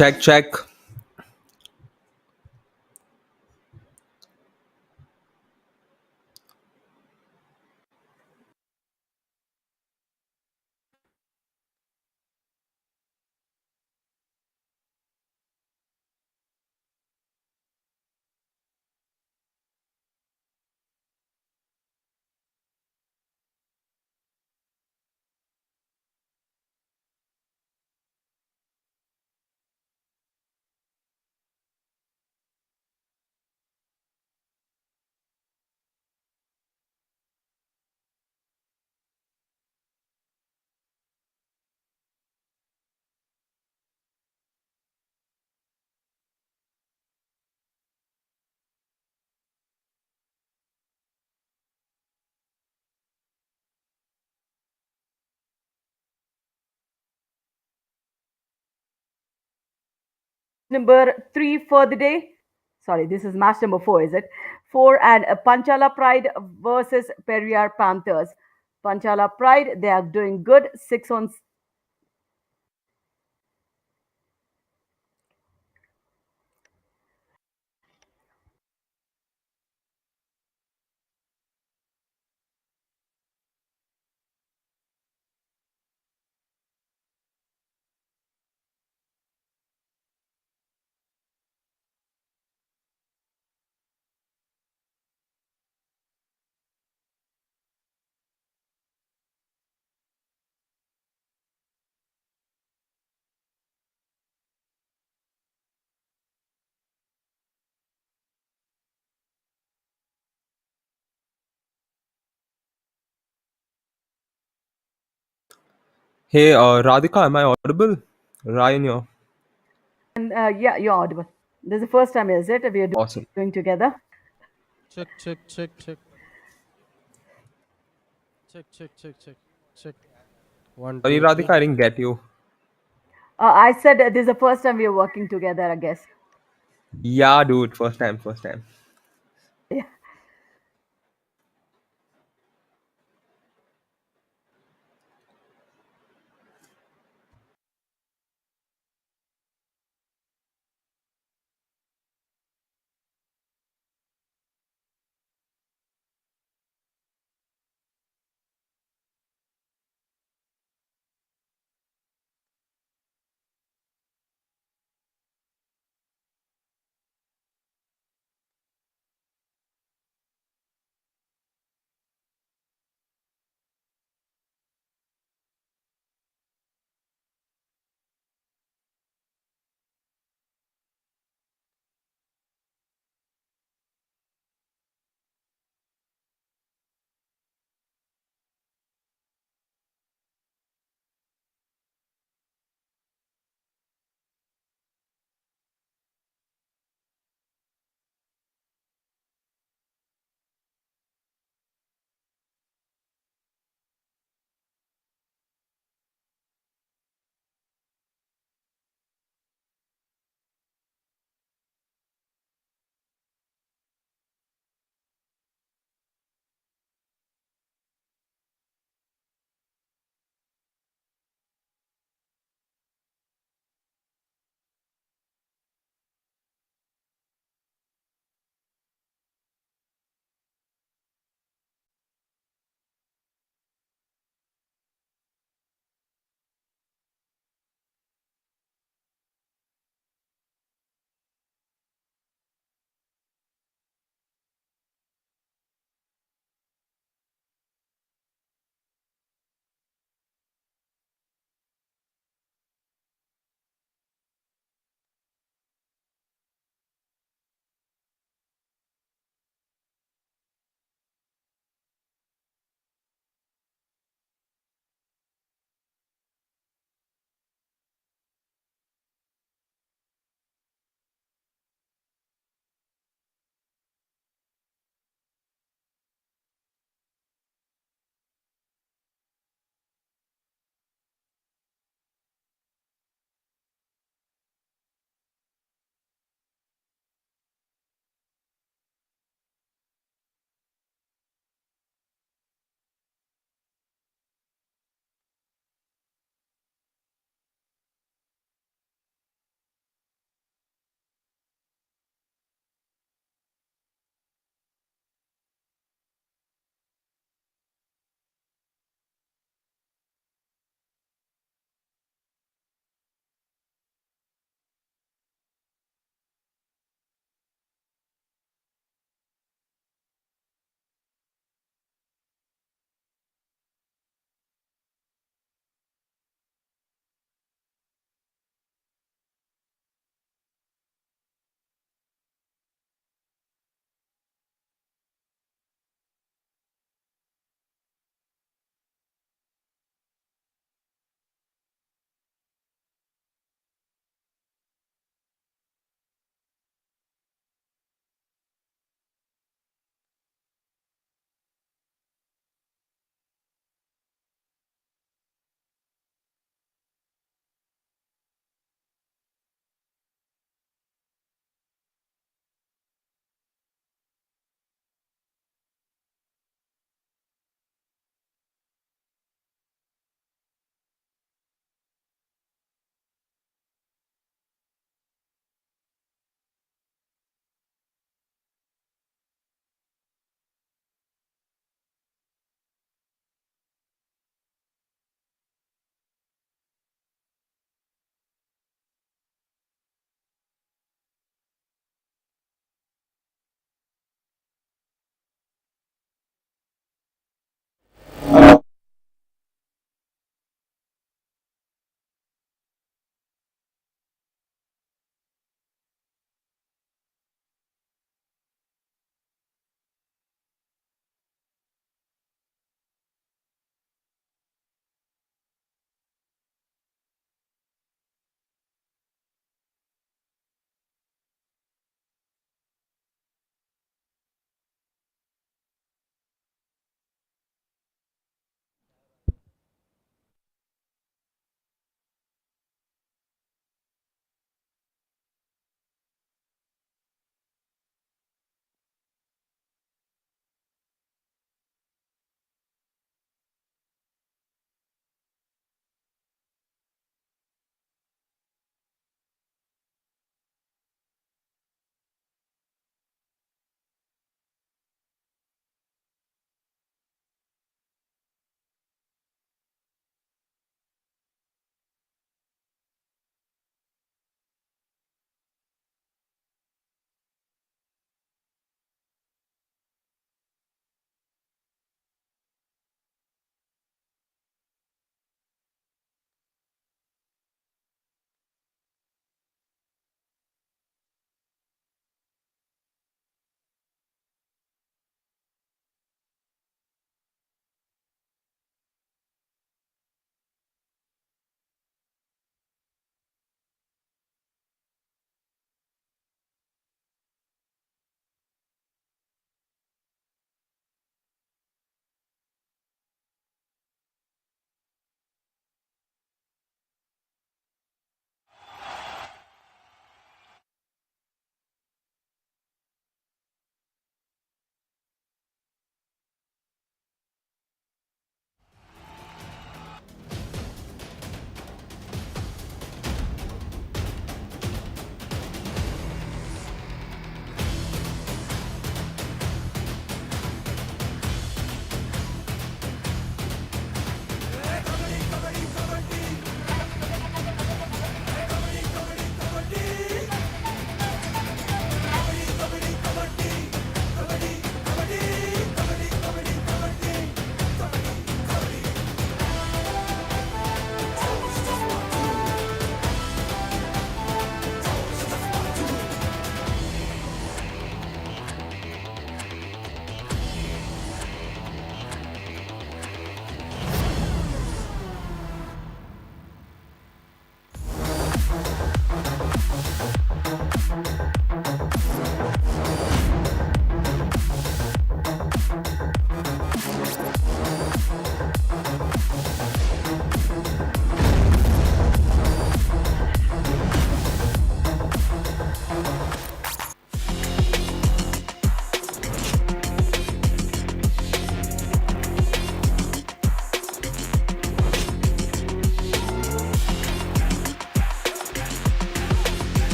Check, check. Number 3 for the day. Sorry, this is match number 4, is it? 4 and Panchala Pride versus Periyar Panthers. Panchala Pride, they are doing good. 6 on. Hey, Radhika, am I audible? Ryan here. And yeah, you're audible. This is the first time, is it? We are Awesome. doing together. Check, check, check, check, check, check, check, check, check. One, Sorry, two, Radhika, three. I didn't get you. I said this is the first time we are working together, I guess. Yeah, dude, first time, first time. Yeah.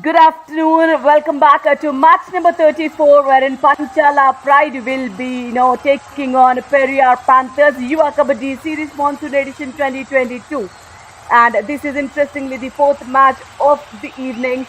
Good afternoon. Welcome back to match number 34, wherein Panchala Pride will be, taking on Periyar Panthers Yuva Kabaddi Series Monsoon Edition 2022. And this is interestingly the fourth match of the evening.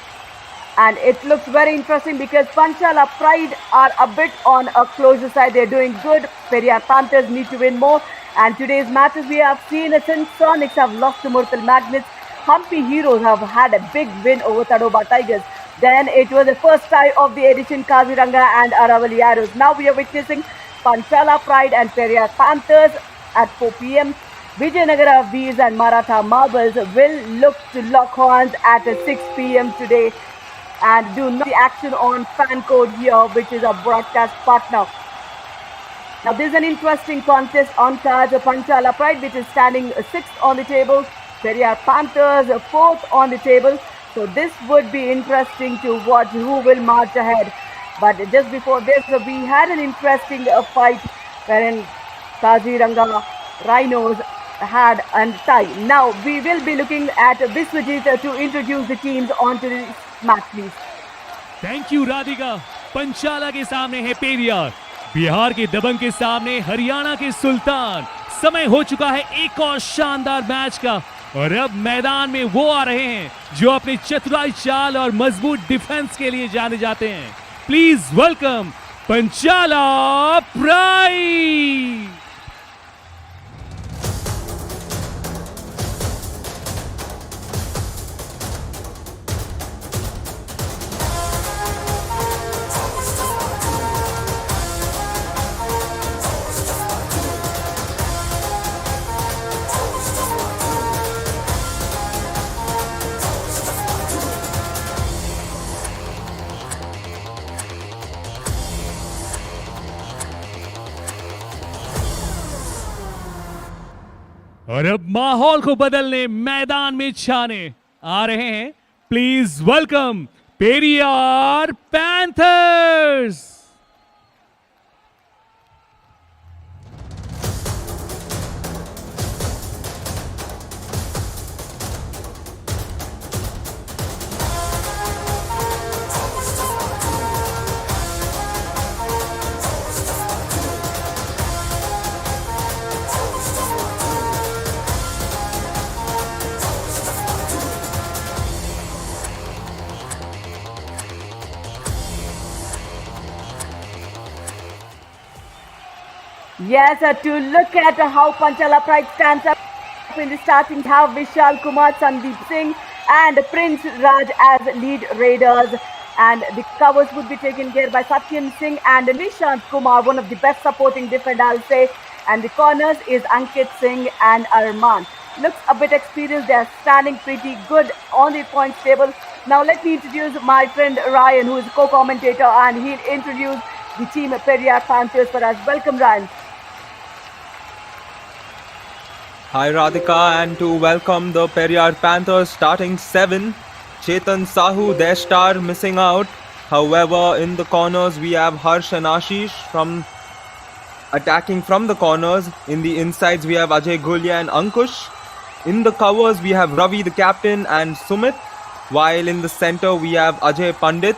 And it looks very interesting because Panchala Pride are a bit on a closer side. They're doing good. Periyar Panthers need to win more. And today's matches we have seen since Sonics have lost to Murtal Magnets, Humpy Heroes have had a big win over Tadoba Tigers. Then it was the first tie of the edition, Kaziranga and Aravali Arrows. Now we are witnessing Panchala Pride and Periyar Panthers at 4 p.m. Vijayanagara Veers and Maratha Marbles will look to lock horns at 6 p.m. today. And do not the action on Fan Code here, which is a broadcast partner. Now this is an interesting contest on cards. Panchala Pride, which is standing 6th on the table. Periyar Panthers 4th on the table. So this would be interesting to watch who will march ahead. But just before this, we had an interesting fight wherein Kaziranga Rhinos had a tie. Now we will be looking at Biswajit to introduce the teams onto this match, please. Thank you Radhika. Panchala के सामने है पेरियार, बिहार के दबंग के सामने हरियाणा के सुल्तान। समय हो चुका है एक और शानदार मैच का और अब मैदान में वो आ रहे हैं जो अपने चतुराई चाल और मजबूत डिफेंस के लिए जाने जाते हैं। Please welcome Panchala pride. और अब माहौल को बदलने मैदान में छाने आ रहे हैं। Please welcome Periyar panthers. Yes, to look at how Panchala Pride stands up in the starting half, Vishal Kumar, Sandeep Singh and Prince Raj as lead raiders. And the covers would be taken care by Satyam Singh and Nishant Kumar, one of the best supporting defenders, I'll say. And the corners is Ankit Singh and Arman. Looks a bit experienced. They are standing pretty good on the points table. Now let me introduce my friend Ryan, who is a co-commentator, and he'll introduce the team Periyar Panthers for us. Welcome, Ryan. Hi Radhika, and to welcome the Periyar Panthers starting 7. Chetan Sahu, their star, missing out. However, in the corners we have Harsh and Ashish from attacking from the corners. In the insides we have Ajay Gulia and Ankush. In the covers we have Ravi the captain and Sumit. While in the center we have Ajay Pandit.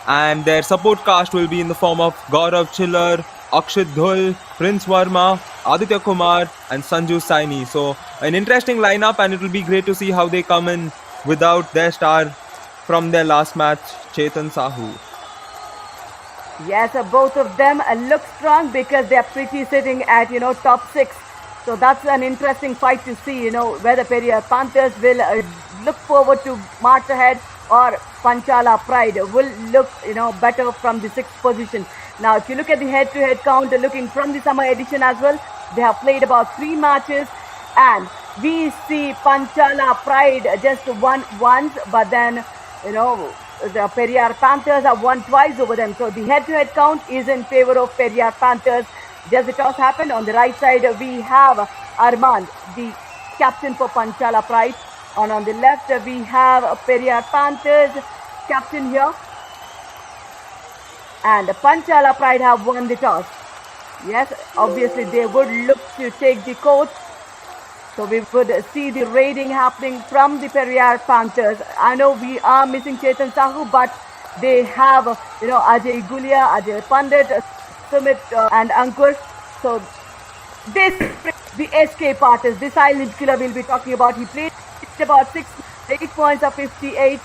And their support cast will be in the form of Gaurav Chillar, Akshit Dhul, Prince Verma, Aditya Kumar and Sanju Saini. So an interesting lineup, and it will be great to see how they come in without their star from their last match, Chetan Sahu. Yes, both of them look strong because they are pretty sitting at, top 6. So that's an interesting fight to see, whether Periyar Panthers will look forward to march ahead or Panchala Pride will look, better from the 6th position. Now, if you look at the head-to-head count, looking from the summer edition as well, they have played about 3 matches, and we see Panchala Pride just won once, but then, the Periyar Panthers have won twice over them. So the head-to-head count is in favor of Periyar Panthers. Just the toss happened. On the right side, we have Armand, the captain for Panchala Pride. And on the left, we have Periyar Panthers captain here. And Panchala Pride have won the toss. Yes, obviously they would look to take the court. So we would see the raiding happening from the Periyar Panthers. I know we are missing Chetan Sahu, but they have, Ajay Gulia, Ajay Pandit, Sumit and Ankur. So this, the escape artist, the silent killer we'll be talking about. He played about 8 points of 58,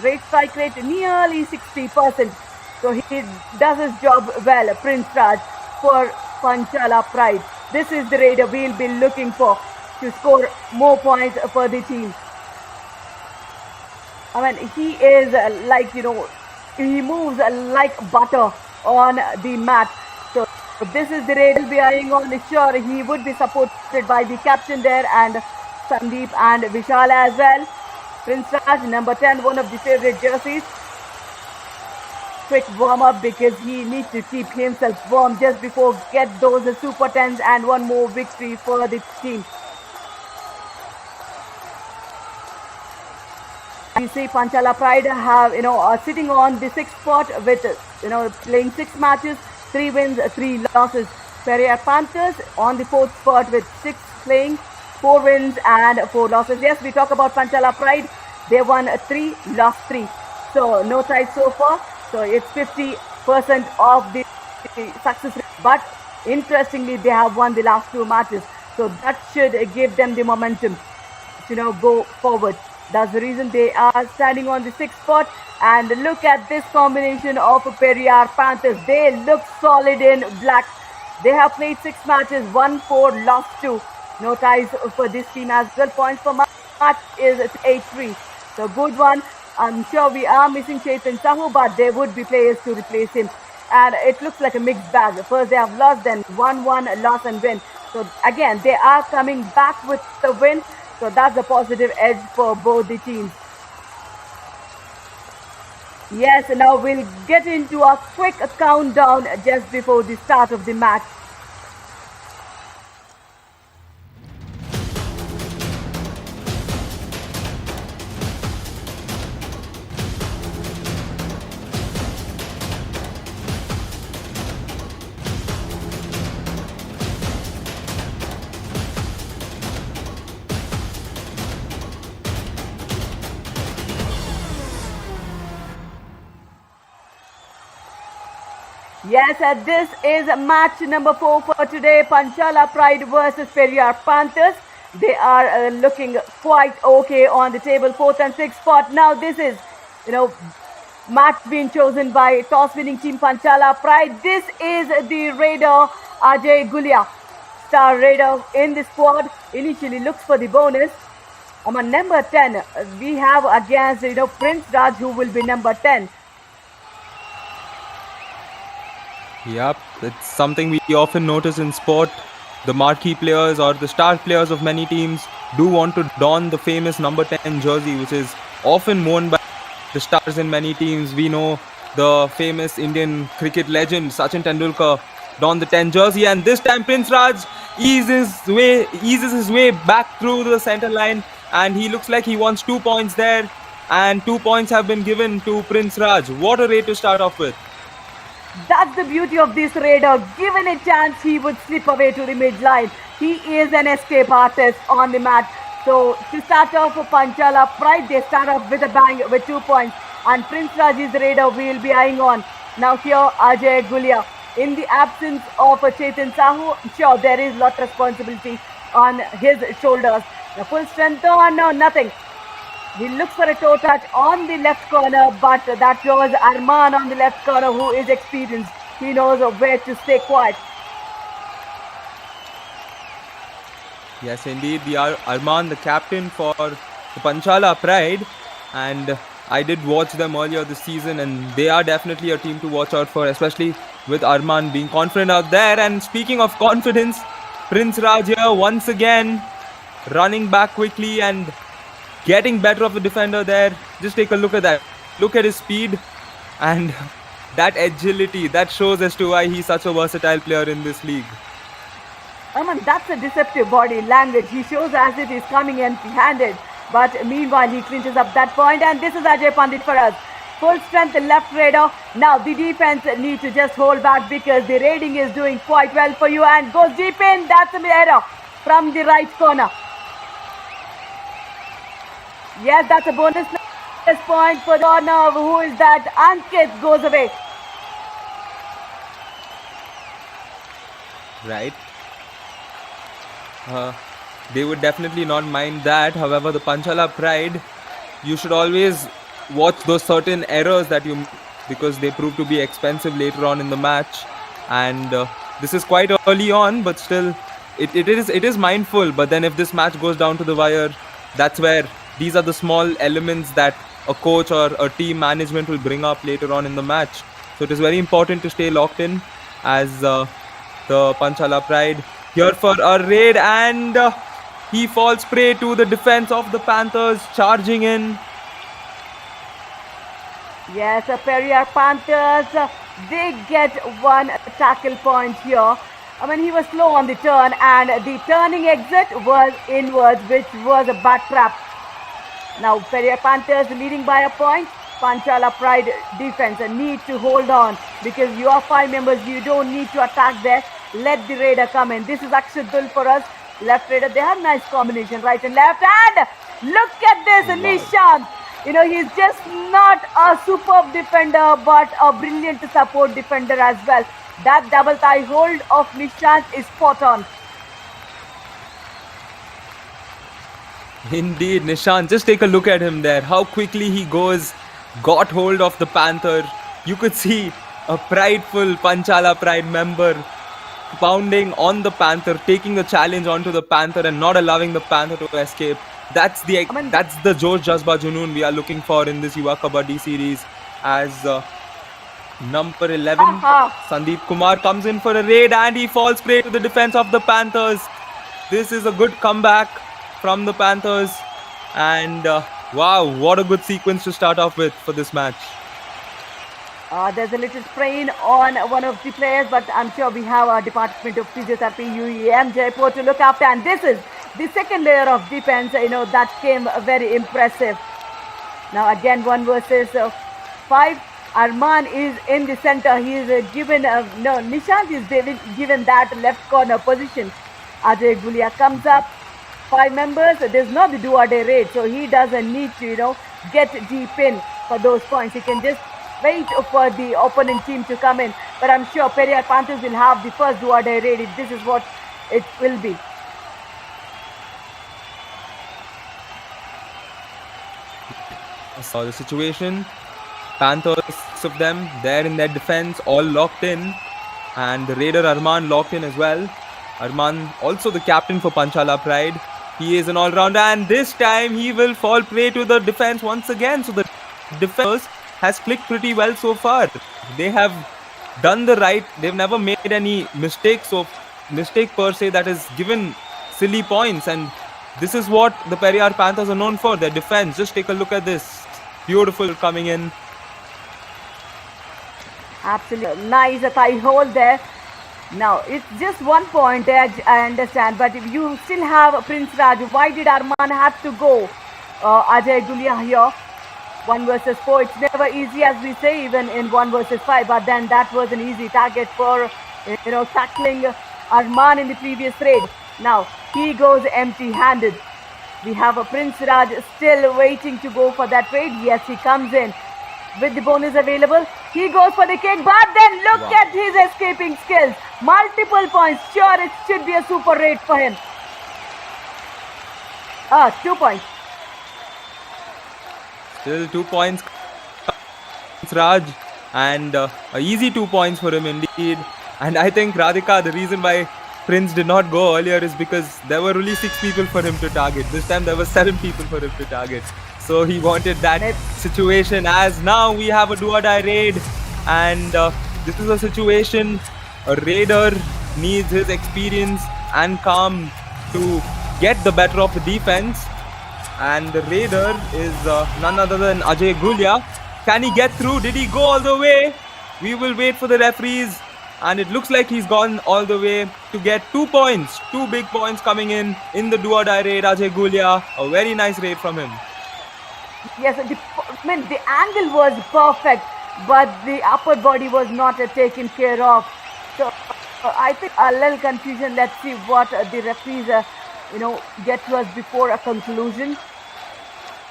rate strike rate nearly 60%. So he does his job well, Prince Raj, for Panchala Pride. This is the raider we'll be looking for to score more points for the team. I mean, he is he moves like butter on the mat. So this is the raid he'll be eyeing on. Sure, he would be supported by the captain there and Sandeep and Vishal as well. Prince Raj, number 10, one of the favorite jerseys. Quick warm-up because he needs to keep himself warm just before get those super 10s and one more victory for the team. We see Panchala Pride have, are sitting on the 6th spot with, playing 6 matches, 3 wins, 3 losses. Periyar Panthers on the 4th spot with 6 playing, 4 wins and 4 losses. Yes, we talk about Panchala Pride. They won 3, lost 3. So no ties so far. So it's 50% of the success rate. But interestingly, they have won the last 2 matches. So that should give them the momentum to go forward. That's the reason they are standing on the 6th spot. And look at this combination of Periyar Panthers. They look solid in black. They have played 6 matches, won 4, lost 2. No ties for this team as well. Points per match is 8-3. So good one. I'm sure we are missing Chetan Sahu, but there would be players to replace him. And it looks like a mixed bag. First they have lost, then 1-1, loss and win. So again, they are coming back with the win. So that's a positive edge for both the teams. Yes, now we'll get into a quick countdown just before the start of the match. Yes, this is match number 4 for today. Panchala Pride versus Periyar Panthers. They are looking quite okay on the table, 4th and 6th spot. Now this is, match being chosen by toss-winning team Panchala Pride. This is the raider Ajay Gulia, star raider in the squad. Initially looks for the bonus. On number 10, we have against Prince Raj, who will be number 10. Yep, it's something we often notice in sport. The marquee players or the star players of many teams do want to don the famous number 10 jersey, which is often worn by the stars in many teams. We know the famous Indian cricket legend Sachin Tendulkar donned the 10 jersey, and this time Prince Raj eases his way back through the center line, and he looks like he wants 2 points there, and 2 points have been given to Prince Raj. What a rate to start off with. That's the beauty of this raider. Given a chance, he would slip away to the midline. He is an escape artist on the mat. So to start off for Panchala Pride, they start off with a bang with 2 points. And Prince Raj is the raider we'll be eyeing on. Now here, Ajay Gulia. In the absence of Chetan Sahu, sure, there is a lot of responsibility on his shoulders. The full strength, no, nothing. He looks for a toe touch on the left corner, but that was Arman on the left corner, who is experienced. He knows where to stay quiet. Yes, indeed, the Arman, the captain for the Panchala Pride, and I did watch them earlier this season, and they are definitely a team to watch out for, especially with Arman being confident out there. And speaking of confidence, Prince Raj here once again running back quickly and getting better of the defender there. Just take a look at that. Look at his speed and that agility. That shows as to why he's such a versatile player in this league. That's a deceptive body language. He shows as if he's coming empty-handed. But meanwhile, he clinches up that point. And this is Ajay Pandit for us. Full strength left raider. Now the defense need to just hold back because the raiding is doing quite well for you. And goes deep in. That's an error from the right corner. Yes, that's a bonus point for the corner. Who is that? Ankit goes away. Right. They would definitely not mind that. However, the Panchala Pride, you should always watch those certain errors that you, because they prove to be expensive later on in the match. And this is quite early on, but still, it is mindful. But then if this match goes down to the wire, that's where these are the small elements that a coach or a team management will bring up later on in the match. So it is very important to stay locked in as the Panchala Pride here for a raid, and he falls prey to the defense of the Panthers charging in. Yes, Periyar Panthers, they get one tackle point here. I mean, he was slow on the turn, and the turning exit was inwards, which was a bad trap. Now, Periyar Panthers leading by a point. Panchala Pride defense need to hold on, because you are 5 members. You don't need to attack there. Let the raider come in. This is Akshadul for us. Left raider. They have nice combination, right and left. And look at this, wow. Nishant. You know, he's just not a superb defender, but a brilliant support defender as well. That double thigh hold of Nishant is spot on. Indeed, Nishant, just take a look at him there. How quickly he got hold of the Panther. You could see a prideful Panchala Pride member pounding on the Panther, taking the challenge onto the Panther and not allowing the Panther to escape. That's the Josh Jazba Junoon we are looking for in this Yuva Kabaddi series. As number 11, Sandeep Kumar comes in for a raid, and he falls prey to the defense of the Panthers. This is a good comeback from the Panthers, and wow, what a good sequence to start off with for this match. There's a little sprain on one of the players, but I'm sure we have our Department of Physiotherapy, UEM Jaipur, to look after. And this is the second layer of defense, that came very impressive. Now again, 1 versus 5. Arman is in the center. He is given, Nishant is given that left corner position. Ajay Gulia comes up. 5 members, there's not the do-or-die raid, so he doesn't need to, get deep in for those points. He can just wait for the opponent team to come in. But I'm sure Periyar Panthers will have the first do-or-die raid if this is what it will be. Saw the situation. Panthers, 6 of them, there in their defense, all locked in. And the raider Arman locked in as well. Arman, also the captain for Panchala Pride. He is an all-rounder, and this time he will fall prey to the defense once again. So the defense has clicked pretty well so far. They have done the right. They've never made any mistake per se that has given silly points. And this is what the Periyar Panthers are known for, their defense. Just take a look at this. Beautiful coming in. Absolutely nice thigh hold there. Now, it's just 1 point, I understand, but if you still have Prince Raj, why did Arman have to go Ajay Gulia here? 1 versus 4, it's never easy, as we say, even in 1 versus 5, but then that was an easy target for, tackling Arman in the previous raid. Now, he goes empty-handed. We have a Prince Raj still waiting to go for that raid. Yes, he comes in with the bonus available. He goes for the kick, but then look at his escaping skills. Multiple points. Sure, it should be a super raid for him. 2 points. Still 2 points. Raj, and a easy 2 points for him indeed. And I think, Radhika, the reason why Prince did not go earlier is because there were only 6 people for him to target. This time there were 7 people for him to target. So he wanted that situation, as now we have a do-or-die raid, and this is a situation a raider needs his experience and calm to get the better of the defense, and the raider is none other than Ajay Gulia. Can he get through? Did he go all the way? We will wait for the referees, and it looks like he's gone all the way to get 2 points. 2 big points coming in the do-or-die raid. Ajay Gulia, a very nice raid from him. Yes, the angle was perfect, but the upper body was not taken care of. So I think a little confusion. Let's see what the referees, get to us before a conclusion.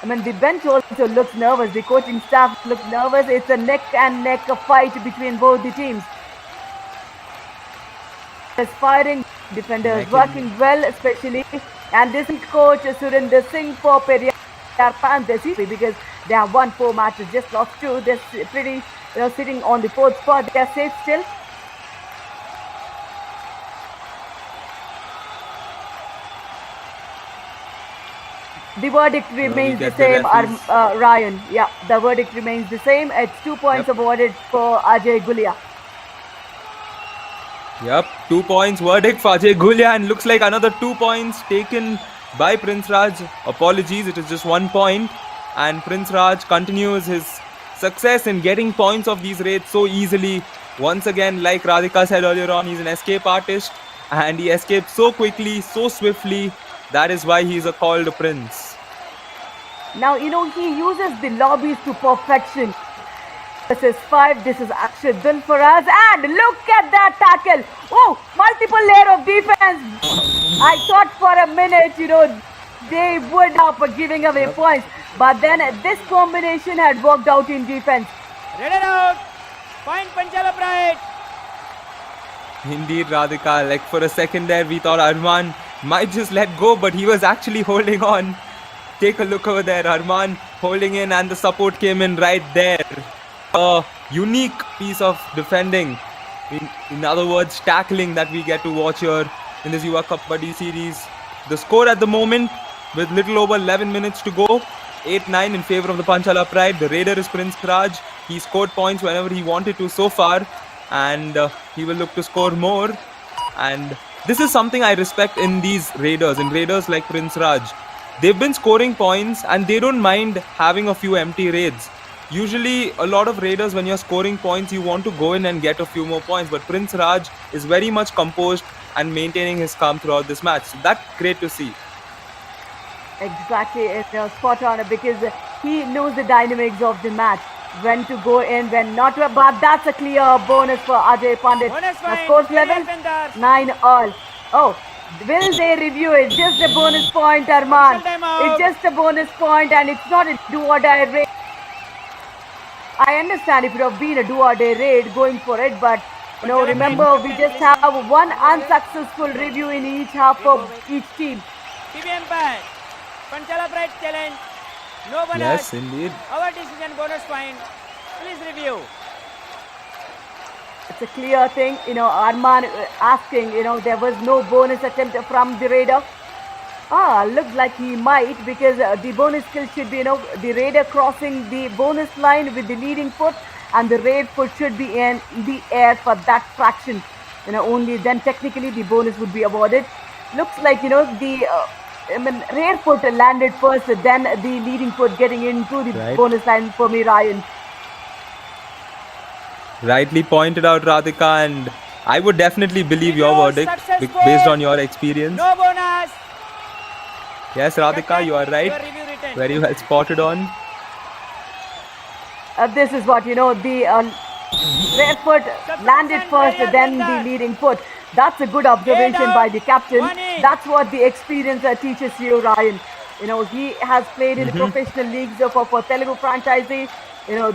I mean, the bench also looks nervous. The coaching staff looks nervous. It's a neck and neck fight between both the teams. Firing defenders working well, especially, and this is coach Surinder Singh for Periyar Panthers because they have won 4 matches, just lost 2. They're pretty, sitting on the 4th spot. They're safe still. The verdict remains the same, Ryan. Yeah, the verdict remains the same. It's 2 points awarded for Ajay Gulia. Yep, 2 points verdict for Ajay Gulia, and looks like another 2 points taken by Prince Raj. Apologies, it is just 1 point. And Prince Raj continues his success in getting points of these raids so easily. Once again, like Radhika said earlier on, he's an escape artist and he escaped so quickly, so swiftly. That is why he's called Prince. Now, he uses the lobbies to perfection. This is 5. This is Akshit Dun for us. And look at that tackle. Oh, multiple layer of defense. I thought for a minute, they would have giving away points. But then this combination had worked out in defense. Read it out. Point Panchala Pride. Indeed, Radhika. Like for a second there, we thought Arman might just let go, but he was actually holding on. Take a look over there. Arman holding in, and the support came in right there. A unique piece of defending. In other words, tackling that we get to watch here in this Yuva Kabaddi series. The score at the moment, with little over 11 minutes to go, 8-9 in favor of the Panchala Pride. The raider is Prince Raj. He scored points whenever he wanted to so far, and he will look to score more. And this is something I respect in these raiders, like Prince Raj. They've been scoring points and they don't mind having a few empty raids. Usually a lot of raiders, when you're scoring points, you want to go in and get a few more points, but Prince Raj is very much composed and maintaining his calm throughout this match. So that's great to see. Exactly, it's spot on, because he knows the dynamics of the match, when to go in, when not to. But that's a clear bonus for Ajay Pandit. The scores level 9-all. Oh, will they review it? Just a bonus point, Arman. It's just a bonus point, and it's not a do-or-die raid. I understand if it would have been a do-or-die raid, going for it, but remember, we just have one unsuccessful review in each half of each team. TV Empire. Panchala Pride challenge. No bonus. Yes, indeed. Our decision bonus point. Please review. It's a clear thing, Arman asking, there was no bonus attempt from the raider. Looks like he might, because the bonus skill should be, the raider crossing the bonus line with the leading foot, and the raid foot should be in the air for that fraction. Only then technically the bonus would be awarded. Looks like, the rear foot landed first, then the leading foot getting into the bonus line for me, Ryan. Rightly pointed out, Radhika, and I would definitely believe your verdict based on your experience. No bonus. Yes, Radhika, you are right. Very well spotted on. This is what, the rear foot landed first, then the leading foot. That's a good observation by the captain. That's what the experience teaches you, Ryan. He has played in the professional leagues for Telugu franchisee.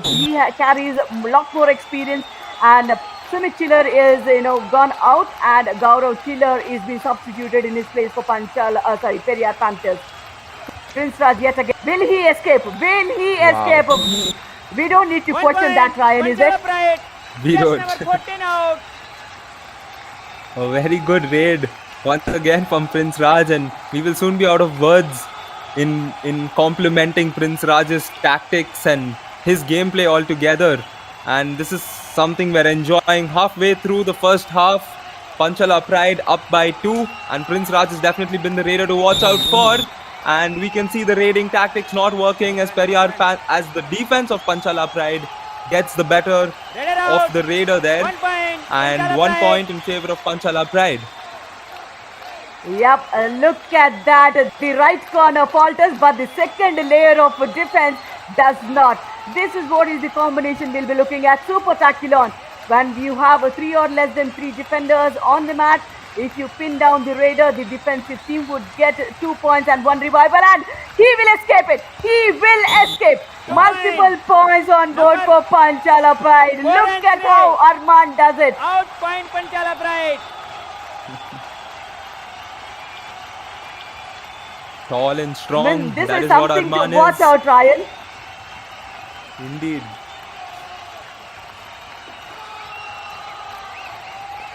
He carries a lot more experience, and Sumit Chiller is, gone out, and Gaurav Chiller is being substituted in his place for Periyar Panthers. Prince Raj yet again. Will he escape? Will he escape? We don't need to question that, Ryan, is it? We don't. Number 14 out. A very good raid once again from Prince Raj, and we will soon be out of words in complimenting Prince Raj's tactics and his gameplay altogether. And this is something we're enjoying. Halfway through the first half, Panchala Pride up by 2, and Prince Raj has definitely been the raider to watch out for. And we can see the raiding tactics not working as as the defense of Panchala Pride gets the better of the raider there. 1 point. And 1 point in favor of Panchala Pride. Yep, look at that. The right corner falters, but the second layer of defense does not. This is what is the combination we'll be looking at. Super Taculon. When you have 3 or less than 3 defenders on the mat, If you pin down the raider, the defensive team would get 2 points and 1 revival, and he will escape it. He will escape. Multiple points on board for Panchala Pride. Look at how Arman does it. Out point Panchala Pride. Tall and strong. Man, this That is is what something Arman to watch is. out, Ryan. Indeed.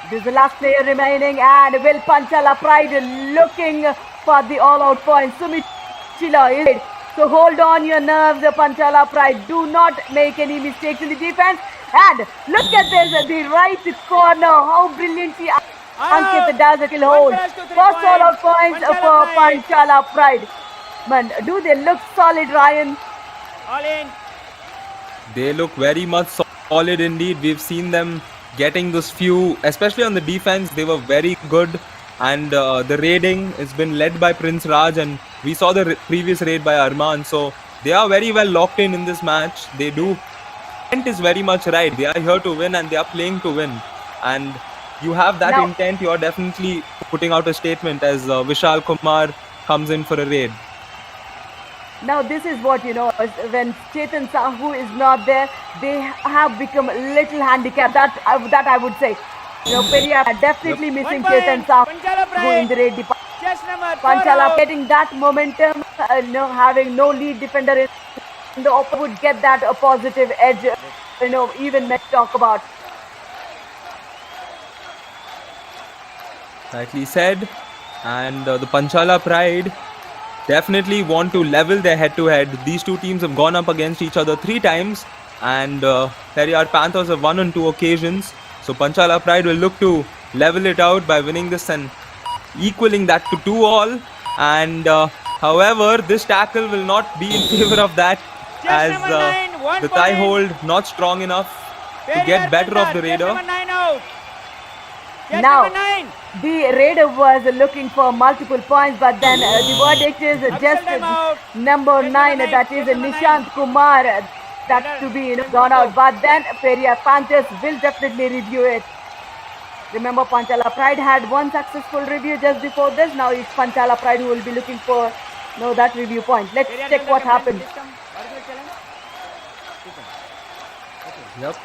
This is the last player remaining, and will Panchala Pride looking for the all-out point. Sumichila is it. So hold on your nerves, Panchala Pride. Do not make any mistakes in the defense. And look at this, the right corner. How brilliantly Ankit does it. He'll hold. First all-out points for Panchala Pride. Man, do they look solid, Ryan? All in. They look very much solid indeed. We've seen them getting those few, especially on the defense, they were very good. And the raiding has been led by Prince Raj, and we saw the previous raid by Arman. So they are very well locked in this match. They do. Intent is very much right. They are here to win, and they are playing to win. And you have that Now- intent. You are definitely putting out a statement as Vishal Kumar comes in for a raid. Now this is what, when Chetan Sahu is not there, they have become a little handicapped. That I would say. Periyar are definitely missing 1 point. Chetan Sahu Panchala in Pride. the raid department. Chest number 4 Panchala out. getting that momentum, having no lead defender in the opponent would get that a positive edge, even let's talk about. Rightly said. And the Panchala Pride definitely want to level their head-to-head. These two teams have gone up against each other 3 times, and Periyar Panthers have won on 2 occasions. So Panchala Pride will look to level it out by winning this and equaling that to 2-all. And however, this tackle will not be in favor of that, as number 9, 1 the thigh point. hold not strong enough to Periyar get better of the Panthers. raider. Chest number 9 out. Chest Now, number 9. the raider was looking for multiple points, but then the verdict is just time out. number Just 9, number that nine, is just number Nishant Kumar, that to be gone out. But then Periyar Panthers will definitely review it. Remember, Panchala Pride had one successful review just before this. Now it's Panchala Pride who will be looking for that review point. Let's Periyar check what Panthers happened. system. Particular challenge. Yep.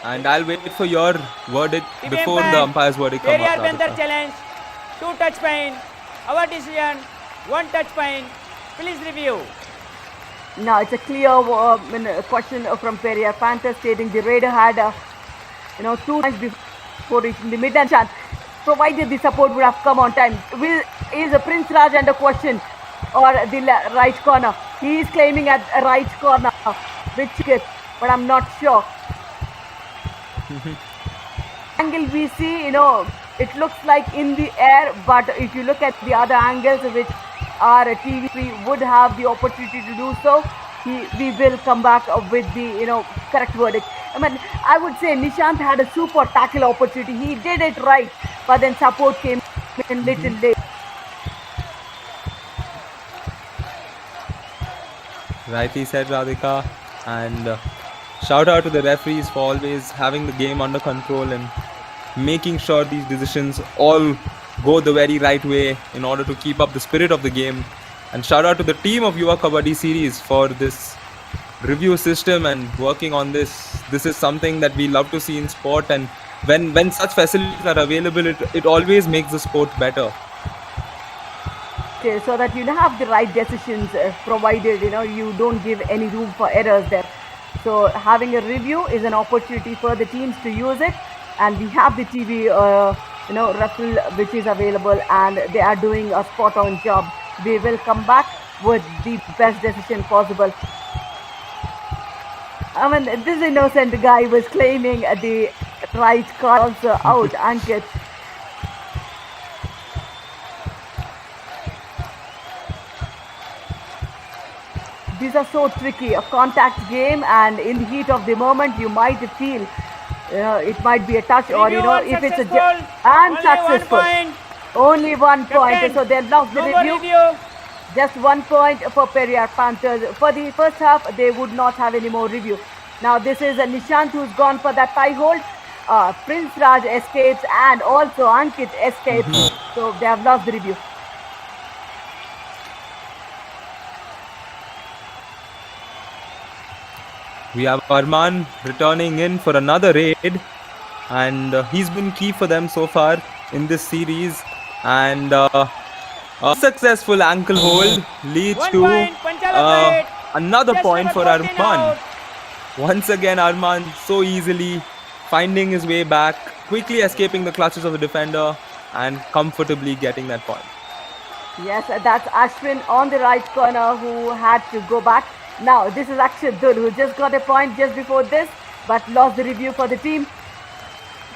And I'll wait for your verdict TVM before fan, the umpire's verdict comes Periyar out. Panthers challenge. 2 touch point. Our decision. 1 touch point. Please review. Now it's a clear question from Periyar Panthers stating the raider had 2 times before reaching the mid and chance, provided the support would have come on time. Is Prince Raj under question or the right corner? He is claiming at right corner, which kit, but I'm not sure. Angle we see, it looks like in the air, but if you look at the other angles, which our TV would have the opportunity to do so, we will come back with the correct verdict. I would say Nishant had a super tackle opportunity. He did it right, but then support came in little late. Rightly said, Radhika. And shout out to the referees for always having the game under control and making sure these decisions all go the very right way in order to keep up the spirit of the game. And shout out to the team of Yuva Kabaddi series for this review system and working on this. This is something that we love to see in sport, and when such facilities are available, it always makes the sport better. Okay, so that you have the right decisions provided, you don't give any room for errors there. So having a review is an opportunity for the teams to use it, and we have the TV raffle which is available, and they are doing a spot on job. We will come back with the best decision possible. This innocent guy was claiming the right card also out, Ankit. These are so tricky, a contact game, and in the heat of the moment, you might feel it might be a touch, or if it's unsuccessful. Only 1 point. Captain, So they'll lost the no more review. Just 1 point for Periyar Panthers. For the first half, they would not have any more review. Now this is Nishant who's gone for that tie hold. Prince Raj escapes and also Ankit escapes. So they have lost the review. We have Arman returning in for another raid, and he's been key for them so far in this series. And a successful ankle hold leads 1 to point, Panchala Pride. another Just point for number 14 Arman. out. Once again, Arman so easily finding his way back, quickly escaping the clutches of the defender, and comfortably getting that point. Yes, that's Ashwin on the right corner who had to go back. Now, this is Akshat Dul who just got a point just before this but lost the review for the team.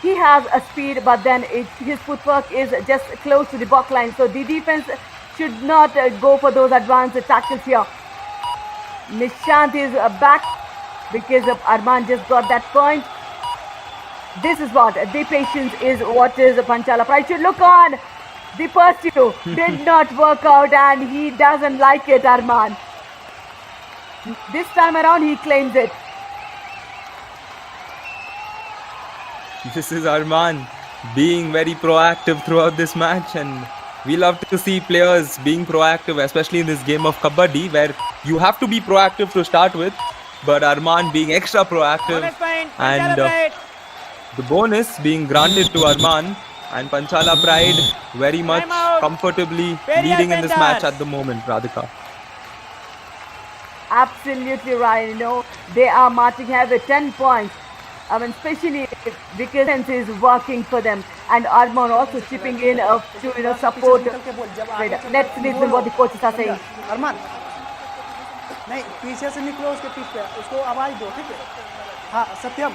He has a speed, but then his footwork is just close to the back line. So the defense should not go for those advanced tackles here. Nishant is back because of Arman just got that point. This is what the patience is what is Panchala Pride should look on. The pursuit did not work out and he doesn't like it, Arman. This time around he claims it. This is Arman being very proactive throughout this match, and we love to see players being proactive, especially in this game of Kabaddi, where you have to be proactive to start with, but Arman being extra proactive, Bonus point, Panchala and Pride. the bonus being granted to Arman, and Panchala Pride very much Time out. comfortably Periyar leading in this match Panthers. at the moment, Radhika. Absolutely right. You know, they are marching here with 10 points. I mean, especially because defense is working for them, and Arman also chipping in to support. Let's listen what the coaches are saying. अरमान नहीं पीछे से निकलो उसके पीठ पे उसको आवाज दो ठीक है हाँ सत्यम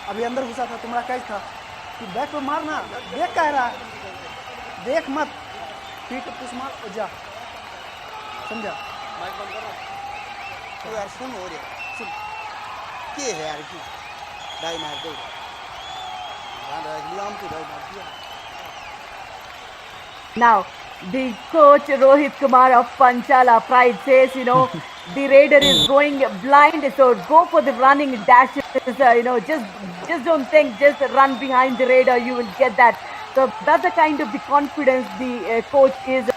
अभी अंदर घुसा था तुम्हारा कैच था कि बैक पे मारना देख कह रहा है देख मत पीठ पे पुश मार और जा समझा तो यार सुन हो रहा सुन के है यार की डाई मार दो लियाम तो डाई मार दिया Now, the coach Rohit Kumar of Panchala Pride says, the raider is going blind, so go for the running dashes. Just don't think, just run behind the raider, you will get that. So that's the kind of the confidence the coach is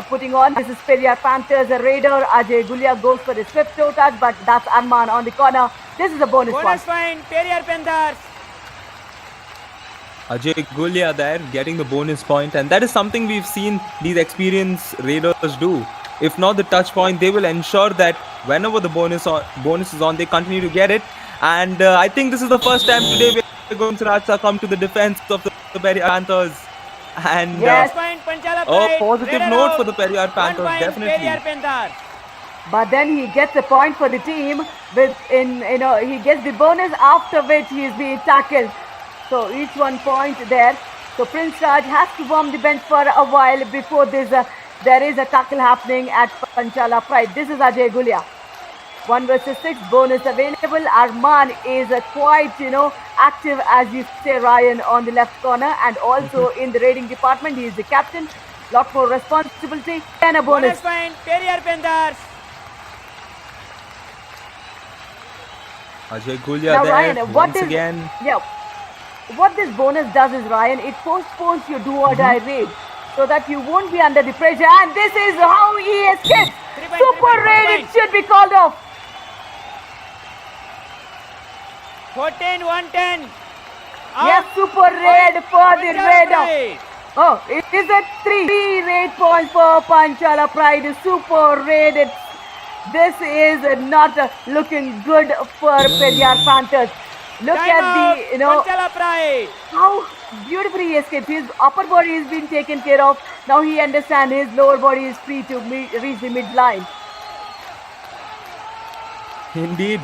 putting on. This is Periyar Panthers, a raider. Ajay Gulia goes for the swift toe touch, but that's Arman on the corner. This is a bonus Bonus one. point, Periyar Panthers. Ajay Gulia there getting the bonus point, and that is something we've seen these experienced raiders do. If not the touch point, they will ensure that whenever the bonus is on, they continue to get it. And I think this is the first time today we're going to come to the defense of the Periyar Panthers. And Yes. Bonus point, Panchala a Pride. positive Raider note out. for the Periyar 1 Panthers, point, definitely. Periyar Panthers. But then he gets a point for the team. He gets the bonus after which he is being tackled. So each 1 point there. So Prince Raj has to warm the bench for a while before there is a tackle happening at Panchala Pride. This is Ajay Gulia. 1 versus 6 bonus available. Arman is quite active, as you say, Ryan, on the left corner, and also in the raiding department. He is the captain. Lot more responsibility and a bonus. Bonus point, Periyar Panthers. Ajay Gulia Now, there Ryan, once again. What this bonus does is, Ryan, it postpones your do or die raid so that you won't be under the pressure. And this is how he escapes. 3 point, Super 3 point, 3 raid, it point. should be called off. 14-110. Yes, super raid for the Panchala raider. Pride. Oh, it is a three raid points for Panchala Pride. Super raid. This is not looking good for Periyar Panthers. Look Time at out, the, Panchala Pride. how beautifully he escaped. His upper body is being taken care of. Now he understands his lower body is free to reach the midline. Indeed.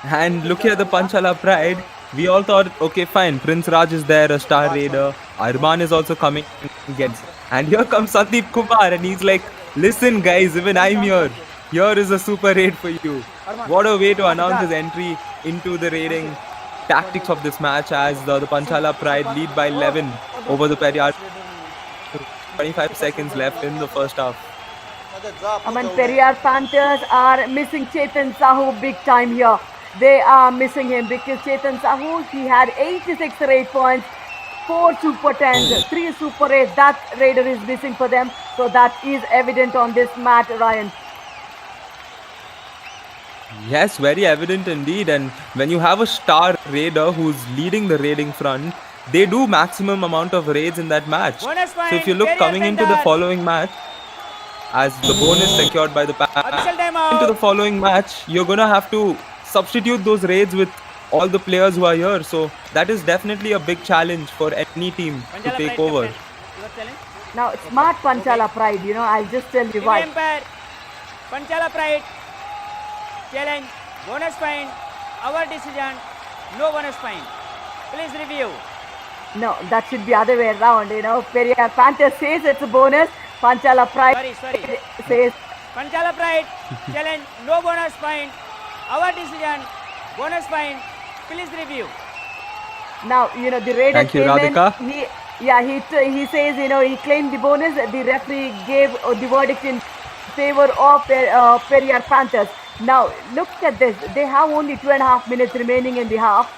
And look here, the Panchala Pride. We all thought, okay, fine, Prince Raj is there, a star raider. Arman is also coming. And here comes Sandeep Kumar, and he's like, listen, guys, even I'm here. Here is a super raid for you. What a way to announce his entry into the raiding tactics of this match, as the Panchala Pride lead by 11 over the Periyar. 25 seconds left in the first half. I mean, Periyar Panthers are missing Chetan Sahu big time here. they are missing him because Chetan Sahu, he had 86 raid points, 4 super 10s, 3 super 8s. That raider is missing for them. So that is evident on this match, Ryan. Yes, very evident indeed. And when you have a star raider who's leading the raiding front, they do maximum amount of raids in that match. Bonus So if you point, look Periyar coming into the Panthers. following match, as the bonus secured by the Official into timeout. the following match, you're gonna have to substitute those raids with all the players who are here. So that is definitely a big challenge for any team to Panchala take Pride over. captain. Your challenge. Now, smart Panchala Pride, I'll just tell you TV why. umpire. Panchala Pride. Challenge. Bonus point. Our decision. No bonus point. Please review. No, that should be other way around, Periyar Panthers says it's a bonus. Panchala Pride Sorry. says Panchala Pride. Challenge. No bonus point. Our decision. Bonus point. Please review. now, the raider Thank you, came in. Radhika. He says, he claimed the bonus. The referee gave the verdict in favor of Periyar Panthers. Now, look at this. They have only 2.5 minutes remaining in the half.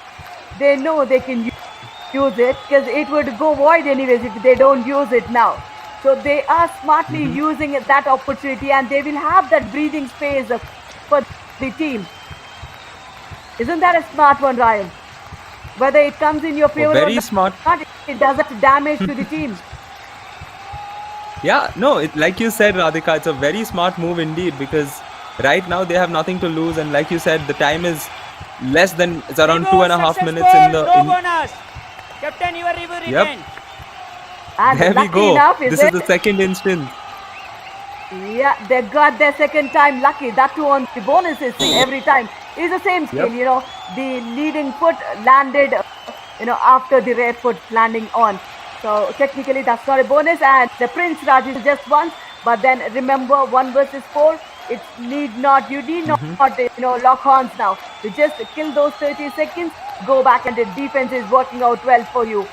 They know they can use it because it would go void anyways if they don't use it now. So they are smartly using that opportunity, and they will have that breathing space for the team. Isn't that a smart one, Ryan? Whether it comes in your favor very or smart. not, it doesn't damage to the team. Yeah, no, like you said, Radhika, it's a very smart move indeed, because right now they have nothing to lose, and like you said, the time is less than, it's around Review 2.5 minutes successful. in the. No bonus. Captain, your review Yep. remains. And There we lucky go. enough, This is the second instance. Yeah, they got their second time lucky. That too on the bonuses every time. It's the same skill, Yep. The leading foot landed, after the rear foot landing on. So technically that's not a bonus, and the Prince Raj is just once. But then remember, 1 versus 4. You need not, lock horns now. You just kill those 30 seconds, go back, and the defense is working out well for you.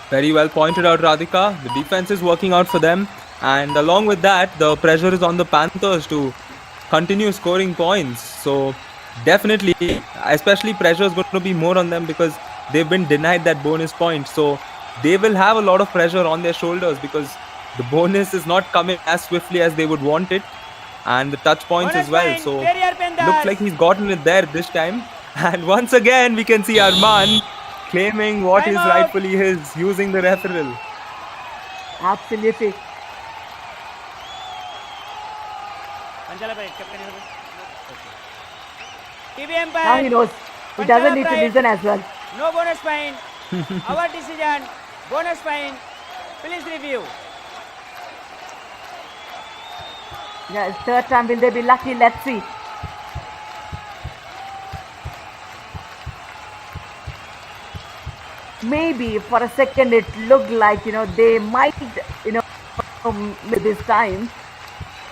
Very well pointed out, Radhika. The defense is working out for them, and along with that, the pressure is on the Panthers to continue scoring points. So definitely, especially pressure is going to be more on them because they've been denied that bonus point. So they will have a lot of pressure on their shoulders because the bonus is not coming as swiftly as they would want it, and the touch points Bonus as well. point, So Periyar Panthers. looks like he's gotten it there this time. And once again, we can see Arman claiming what is Time out. rightfully his, using the referral. Absolutely. Panchala Pride, captain. TV Now umpire. he knows. He Panchala doesn't need to Pride. listen as well. No bonus point. Our decision. Bonus point. Please review. Yeah, it's third time. Will they be lucky? Let's see. Maybe for a second it looked like, they might, this time.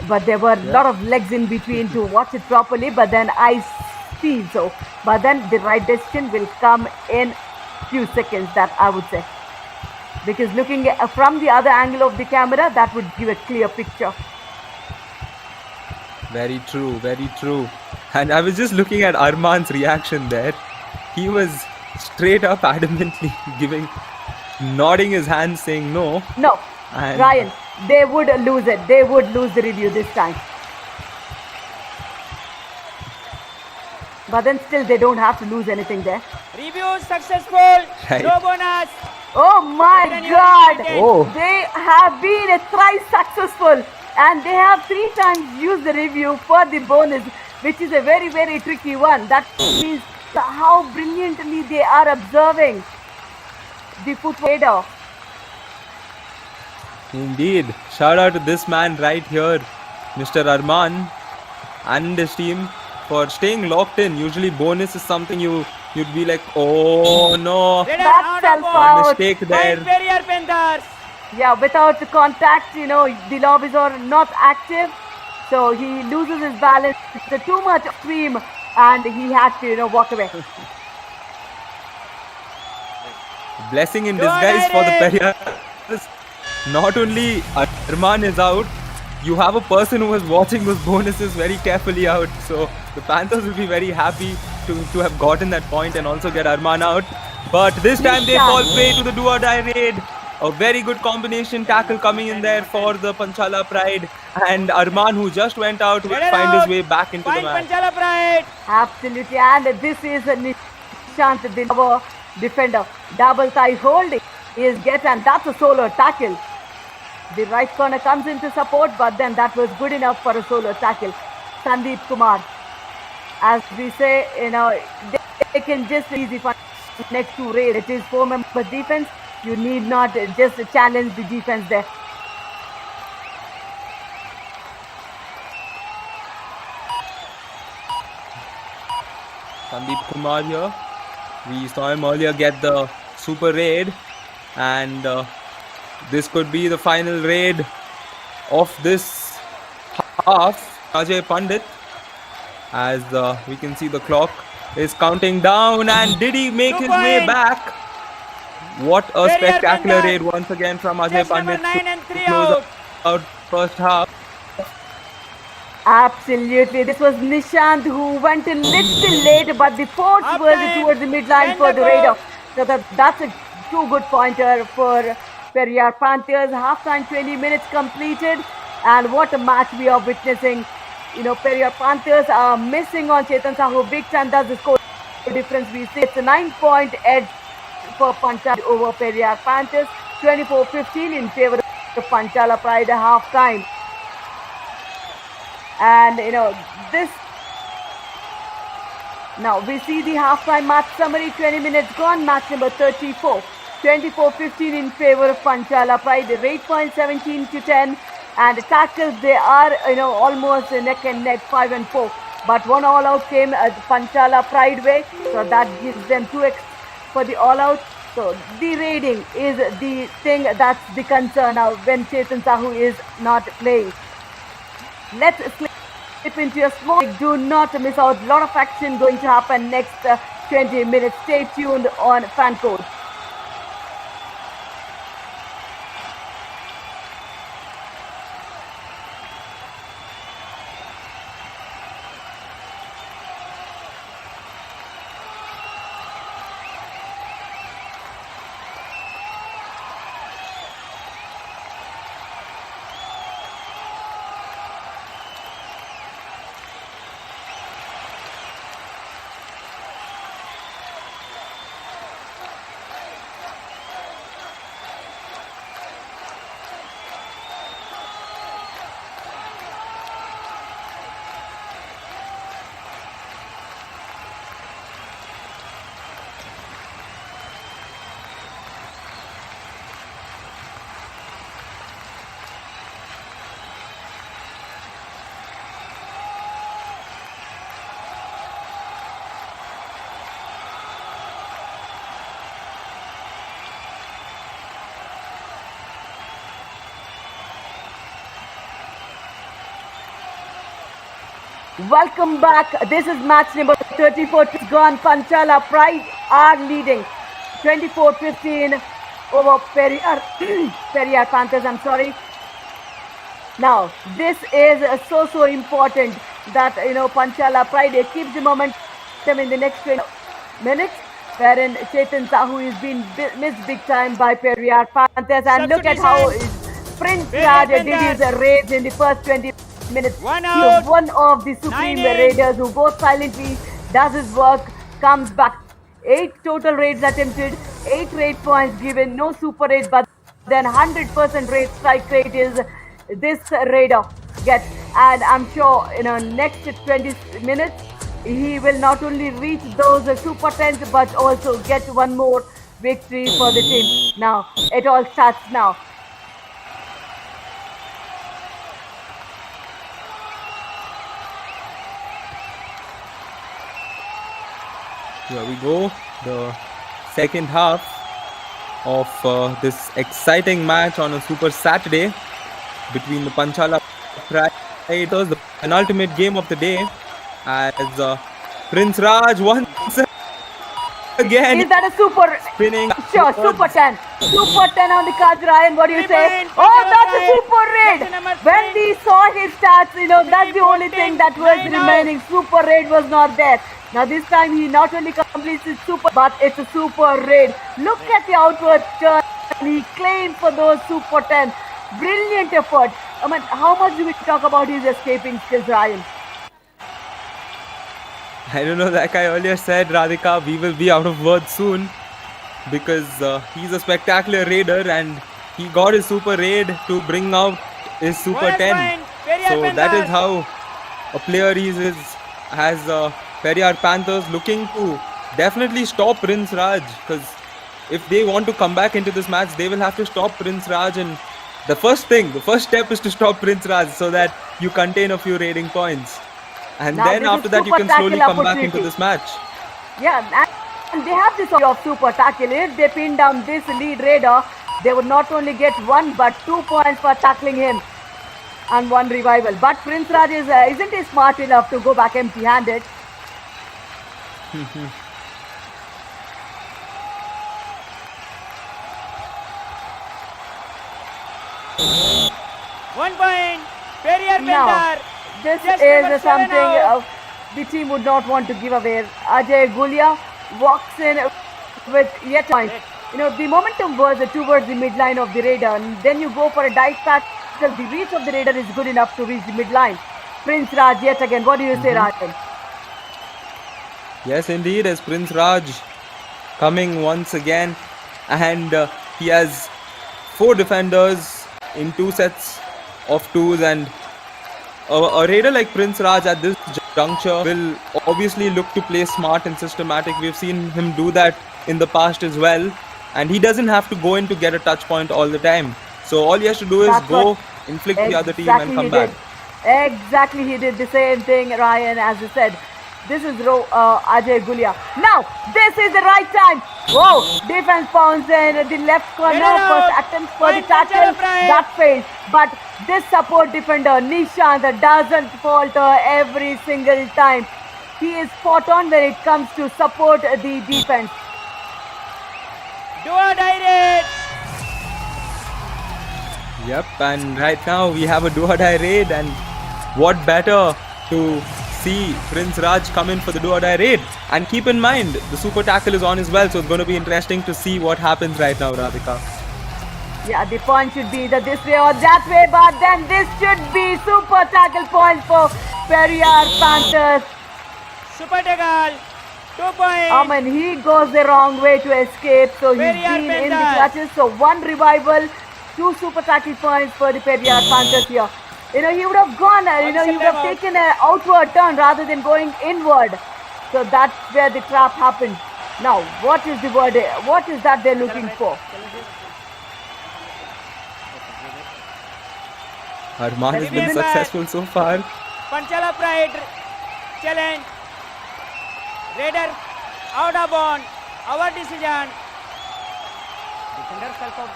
But there were a lot of legs in between to watch it properly. But then I see so. But then the right decision will come in few seconds, that I would say. Because looking from the other angle of the camera, that would give a clear picture. Very true, very true. And I was just looking at Arman's reaction there. He was straight up adamantly nodding his hands saying no. No, And Ryan, they would lose it. They would lose the review this time. But then still, they don't have to lose anything there. Review successful. Right. No bonus. Oh my Then you God! repeat it. Oh. They have been thrice successful, and they have 3 times used the review for the bonus, which is a very, very tricky one. That means how brilliantly they are observing the foot radar. indeed, shout out to this man right here, Mr. Arman, and his team for staying locked in. Usually bonus is something you'd be like, oh no, Radar That's out of self-foul. bounds. mistake there. Point Periyar Panthers. Yeah, without the contact, the lobbies are not active. So he loses his balance. It's too much stream, and he had to, walk away. Blessing in Go disguise for the ahead. Periyar. Not only Arman is out, you have a person who is watching those bonuses very carefully out. So the Panthers will be very happy to have gotten that point and also get Arman out. But this time they fall prey to the do or die raid. A very good combination tackle coming in there for the Panchala Pride. And Arman, who just went out, will Get it find his out. way back into the Point match. Panchala Pride. Absolutely, and this is Nishant, our defender. Double thigh holding is get, and that's a solo tackle. The right corner comes into support, but then that was good enough for a solo tackle. Sandeep Kumar, as we say, they can just easy for next to raid. It is 4 members defense. You need not just challenge the defense there. Sandeep Kumar here. We saw him earlier get the super raid, and this could be the final raid of this half. Ajay Pandit, as we can see the clock is counting down, and did he make his way back? What a Periyar spectacular Panthers. raid once again from Ajay Just number Pandit 9 and 3 to close out. out first half. Absolutely. This was Nishant who went a little late, but the force Half was time. towards the midline 10 for the to Raider. go. So that's a too good pointer for Periyar Panthers. Halftime 20 minutes completed, and what a match we are witnessing. Periyar Panthers are missing on Chetan Sahu big time. That's the score difference we see. It's a 9-point edge for Panchala over Periyar Panthers. 24-15 in favor of Panchala Pride at halftime. And this. Now we see the halftime match summary. 20 minutes gone. Match number 34. 24-15 in favor of Panchala Pride. Rate point 17-10. And the tackles, they are almost neck and neck, 5 and 4. But one all out came Panchala Pride way, so that gives them 2x for the all out. So the raiding is the thing that's the concern now when Chetan Sahu is not playing. Let's slip into a small. Do not miss out. A lot of action going to happen next 20 minutes. Stay tuned on Fan Code. Welcome back. This is match number 34. It's gone. Panchala Pride are leading 24-15 over Periyar Panthers. I'm sorry. Now, this is so important that Panchala Pride keeps the momentum in the next 20 minutes, wherein Chetan Sahu is being missed big time by Periyar Panthers. And look at how Prince Raj did his raids in the first 20 minutes. One He out. is one of the supreme 9-8. raiders who goes silently, does his work, comes back. 8 total raids attempted, 8 raid points given, no super raid, but then 100% raid strike rate is this raider gets. And I'm sure next 20 minutes he will not only reach those super 10s but also get one more victory for the team. Now it all starts now. Here we go, the second half of this exciting match on a Super Saturday between the Panchala Pride, the penultimate game of the day, as Prince Raj once again. Is that a super? Spinning. Sure, super 10. Super 10 on the cards, Ryan. What do you 3 say? points, Oh, Panchala that's a Pride. super raid. Question number When 3. we saw his stats, that's the only 14, thing that was 9 out. remaining. Super raid was not there. Now this time he not only completes his super, but it's a super raid. Look at the outward turn. He claimed for those super 10. Brilliant effort. I mean, how much do we talk about his escaping skills, Ryan? I don't know, like I earlier said, Radhika, we will be out of words soon because he's a spectacular raider and he got his super raid to bring out his super Bonus 10. point, Periyar So that is Panthers. how a player has Periyar Panthers looking to definitely stop Prince Raj, because if they want to come back into this match, they will have to stop Prince Raj, and the first step is to stop Prince Raj so that you contain a few raiding points. And Now then this is after that you super can slowly tackle come back into opportunity. this match. Yeah, and they have this of super tackle. If they pin down this lead raider, they would not only get 1 but 2 points for tackling him and 1 revival. But Prince Raj isn't he smart enough to go back empty-handed? One point, Periyar Now, Panther. this Just number is 7 something out. the team would not want to give away. Ajay Gulia walks in with yet a point. The momentum was towards the midline of the raider, and then you go for a dive tackle. The reach of the raider is good enough to reach the midline. Prince Raj yet again. What do you say, Rajan? Yes, indeed, as Prince Raj coming once again, and he has 4 defenders in 2 sets of 2s, and a raider like Prince Raj at this juncture will obviously look to play smart and systematic. We've seen him do that in the past as well, and he doesn't have to go in to get a touch point all the time. So all he has to do is That's go, what inflict the other team and come back. Exactly, he did the same thing, Ryan, as you said. This is Ajay Gulia. Now, this is the right time. Whoa, defense pounds in the left corner. Get it First out. attempt for the Point, tackle. Panchala Pride. That failed. But this support defender, Nishant, doesn't falter every single time. He is spot on when it comes to support the defense. Do or die raid. Yep, and right now we have a do-or-die raid, and what better to see Prince Raj come in for the do-or-die raid. And keep in mind, the super tackle is on as well, so it's going to be interesting to see what happens right now, Radhika. Yeah, the point should be either this way or that way, but then this should be super tackle points for Periyar Panthers. Super tackle. 2 points. I mean, he goes the wrong way to escape, so he's Periyar been in the Panthers. clutches. So 1 revival, 2 super tackle points for the Periyar Panthers here. He would have gone, he would have taken an outward turn rather than going inward. So that's where the trap happened. Now, what is the word? What is that they're looking for? Arman has been Remember- successful so far. Panchala Pride challenge. Raider out of bound. Our decision. Defender self out.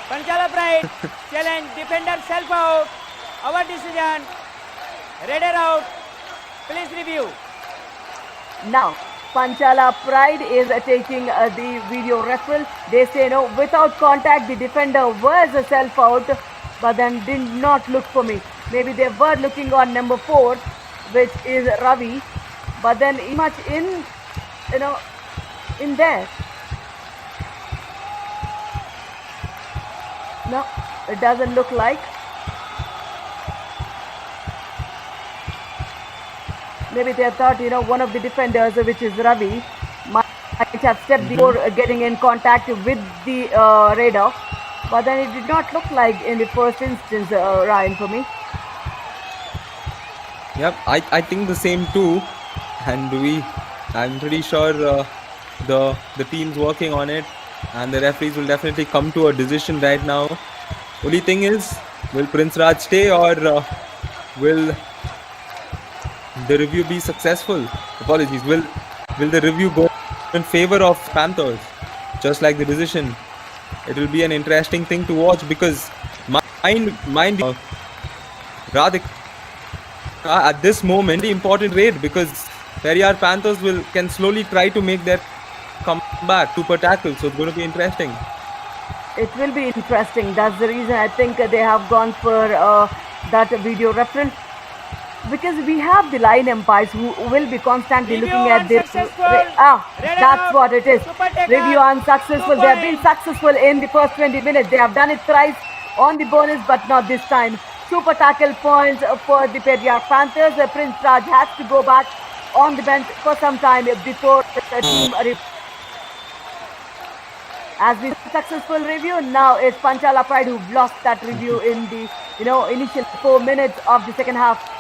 Panchala Pride challenge. Defender self out. Our decision. Raider out. Please review. Now, Panchala Pride is taking the video referral. They say no, without contact, the defender was a self out, but then did not look for me. Maybe they were looking on number 4, which is Ravi, but then much in there. No, it doesn't look like. Maybe they thought, one of the defenders, which is Ravi, might have stepped before getting in contact with the raider. But then it did not look like in the first instance, Ryan, for me. Yep, I think the same too, and I'm pretty sure the team's working on it, and the referees will definitely come to a decision right now. Only thing is, will Prince Raj stay, or will the review be successful? Apologies. Will the review go in favor of Panthers, just like the decision? It will be an interesting thing to watch, because mind Radhika, at this moment, the important raid, because Periyar Panthers can slowly try to make their comeback. Super tackle, so it's going to be interesting. It will be interesting. That's the reason I think they have gone for that video reference. Because we have the line umpires who will be constantly Review looking at this. unsuccessful. Red That's out. what it is. Super taker. Review unsuccessful. 2 They have been points. successful in the first 20 minutes. They have done it thrice on the bonus, but not this time. Super tackle points for the Periyar Panthers. Prince Raj has to go back on the bench for some time before the team. As we successful review, now it's Panchala Pride who've lost that review in the initial 4 minutes of the second half.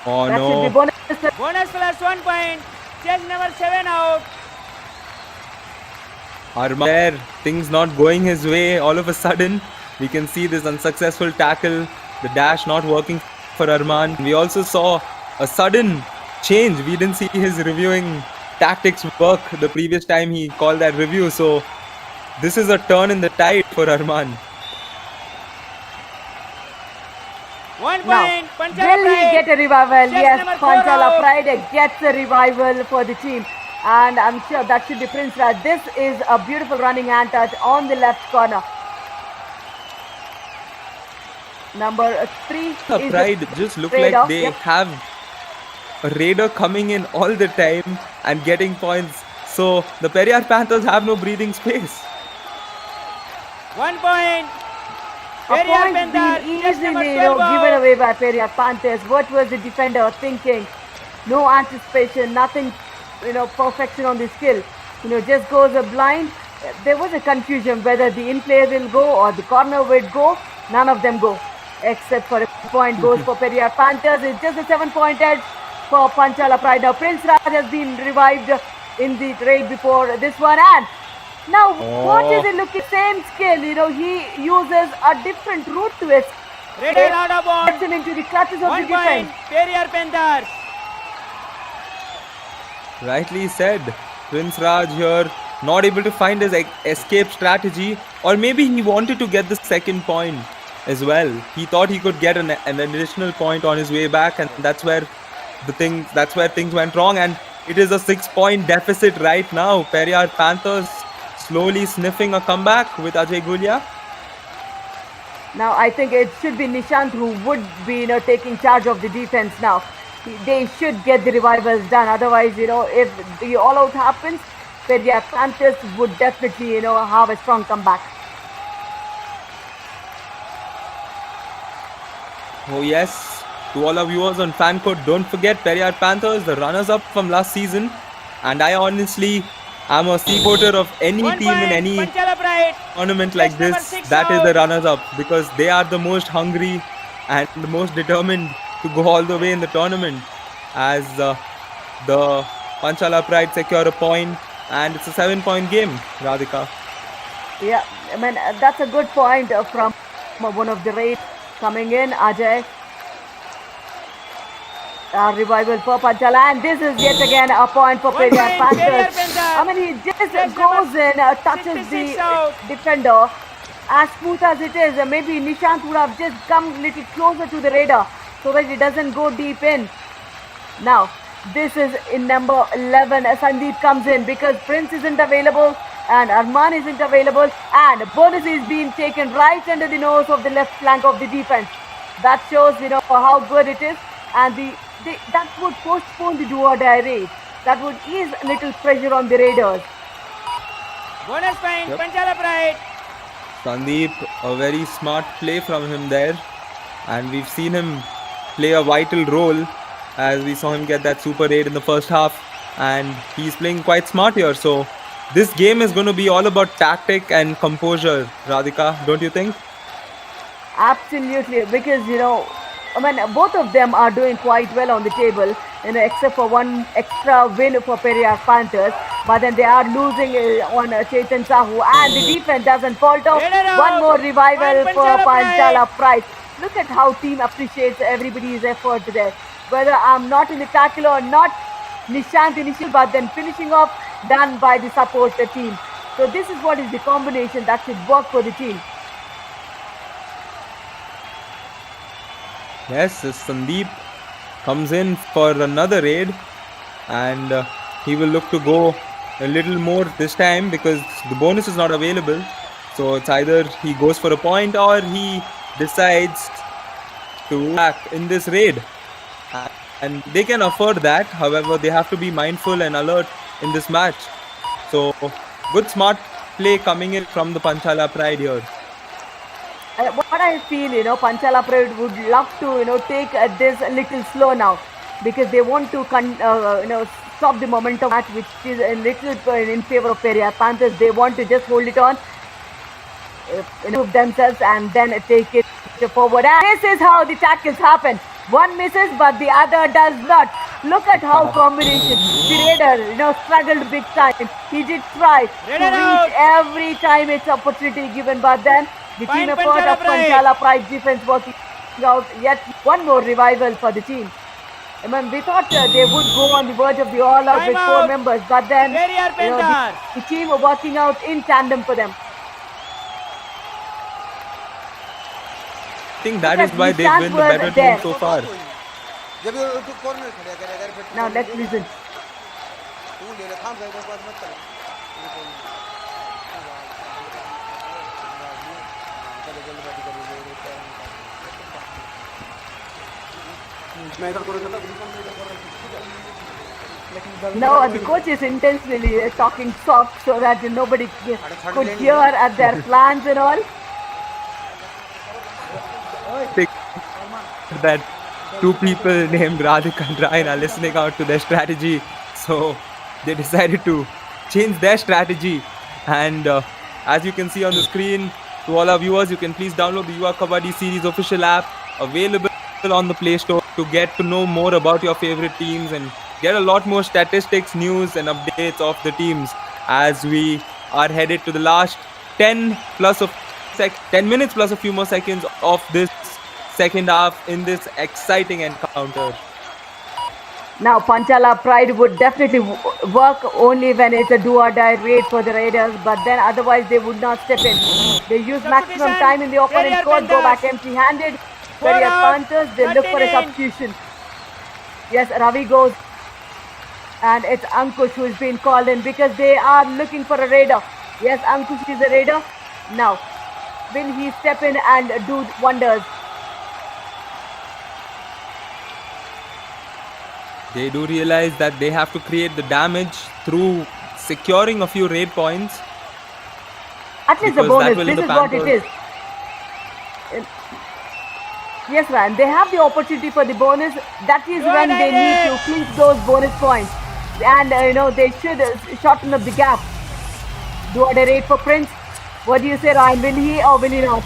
Oh That should be no. bonus. Bonus plus 1 point. Chase number 7 out. Arman there, things not going his way. All of a sudden, we can see this unsuccessful tackle. The dash not working for Arman. We also saw a sudden change. We didn't see his reviewing tactics work the previous time he called that review. So this is a turn in the tide for Arman. 1 Now, point. Panchala will he Pride. get a revival? Chase Yes, number 4 Panchala out. Pride gets a revival for the team. And I'm sure that should be Prince Raj. This is a beautiful running hand touch on the left corner. Number 3 is Pride just look Raider. like they Yep. have a raider coming in all the time and getting points. So the Periyar Panthers have no breathing space. 1 point. A Periyar point Panthers. being Chase number easily 12 given out. away by Periyar Panthers. What was the defender thinking? No anticipation, nothing, perfection on the skill. Just goes blind. There was a confusion whether the in player will go or the corner will go. None of them go, except for a point goes for Periyar Panthers. It's just a 7-point edge for Panchala Pride. Now Prince Raj has been revived in the raid before this one, and now what is it looking? Same skill, he uses a different route to it. Raider out of bounds. Gets him into the clutches of 1 the defense. point. Periyar Panthers. Rightly said. Prince Raj here not able to find his escape strategy, or maybe he wanted to get the second point as well. He thought he could get an additional point on his way back, and that's where things went wrong. And it is a 6-point deficit right now. Periyar Panthers slowly sniffing a comeback with Ajay Gulia. Now I think it should be Nishant who would be taking charge of the defense now. They should get the revivals done. Otherwise, if the all out happens, Periyar Panthers would definitely have a strong comeback. Oh yes, to all our viewers on Fancode, don't forget Periyar Panthers, the runners-up from last season. And I honestly am a supporter of any 1 team in point. any Panchala Pride. tournament like Chase number this 6 that is out. the runners-up, because they are the most hungry and the most determined to go all the way in the tournament. As the Panchala Pride secure a point, and it's a 7-point game, Radhika. Yeah, that's a good point from one of the raid coming in, Ajay. Revival for Panchala, and this is yet again a point for 1 Periyar point. Periyar Panthers. Panthers. He just Chase goes number in, touches 66 the out. defender. As smooth as it is, maybe Nishant would have just come a little closer to the radar so that it doesn't go deep in. Now, this is in number 11. Sandeep comes in because Prince isn't available and Arman isn't available, and bonus is being taken right under the nose of the left flank of the defense. That shows how good it is, and that would postpone the do or die raid. That would ease a little pressure on the Raiders. Bonus point. Yep. Panchala Pride. Sandeep, a very smart play from him there, and we've seen him play a vital role as we saw him get that super raid in the first half, and he's playing quite smart here. So this game is going to be all about tactic and composure, Radhika, don't you think? Absolutely, because both of them are doing quite well on the table, except for one extra win for Periyar Panthers. But then they are losing on Chetan Sahu, and the defense doesn't falter. One more revival for Panchala Pride. Look at how team appreciates everybody's effort there. Whether I'm not in the tackle or not, Nishant initial, but then finishing off done by the support team. So this is what is the combination that should work for the team. Yes, Sandeep comes in for another raid, and he will look to go a little more this time because the bonus is not available. So it's either he goes for a point or he decides to attack in this raid. And they can afford that. However, they have to be mindful and alert in this match. So good smart play coming in from the Panchala Pride here. What I feel, Panchala Pride would love to, take this a little slow now, because they want to, stop the momentum match, which is a little in favor of Periyar Panthers. They want to just hold it on, improve themselves, and then take it forward. And this is how the tackles happen. One misses, but the other does not. Look at how combination. The Raider, struggled big time. He did try to reach every time it's opportunity given, but then the team effort of Panchala Pride defense working out. Yet one more revival for the team. I mean, we thought they would go on the verge of the all-out with 4 members, but then the team were working out in tandem for them. I think that is why they've been the better team so far. Now let's listen. No, the coach is intentionally talking soft so that nobody could hear at their plans and all. That 2 people named Radhika and Ryan are listening out to their strategy, so they decided to change their strategy. And as you can see on the screen, to all our viewers, you can please download the Yuva Kabaddi series official app, available on the Play Store, to get to know more about your favorite teams and get a lot more statistics, news and updates of the teams as we are headed to the last 10 minutes plus a few more seconds of this second half in this exciting encounter. Now Panchala Pride would definitely work only when it's a do-or-die raid for the Raiders, but then otherwise they would not step in. They use maximum time in the opponent's court, go back empty-handed. Periyar Panthers, they look for a substitution. Yes, Ravi goes, and it's Ankush who is being called in because they are looking for a raider. Yes, Ankush is a raider. Now, will he step in and do wonders? They do realize that they have to create the damage through securing a few raid points. At least the bonus, this is what it is. Yes, Ryan, they have the opportunity for the bonus. That is when they need to clinch those bonus points. And, they should shorten up the gap. Do a raid for Prince. What do you say, Ryan? Will he or will he not?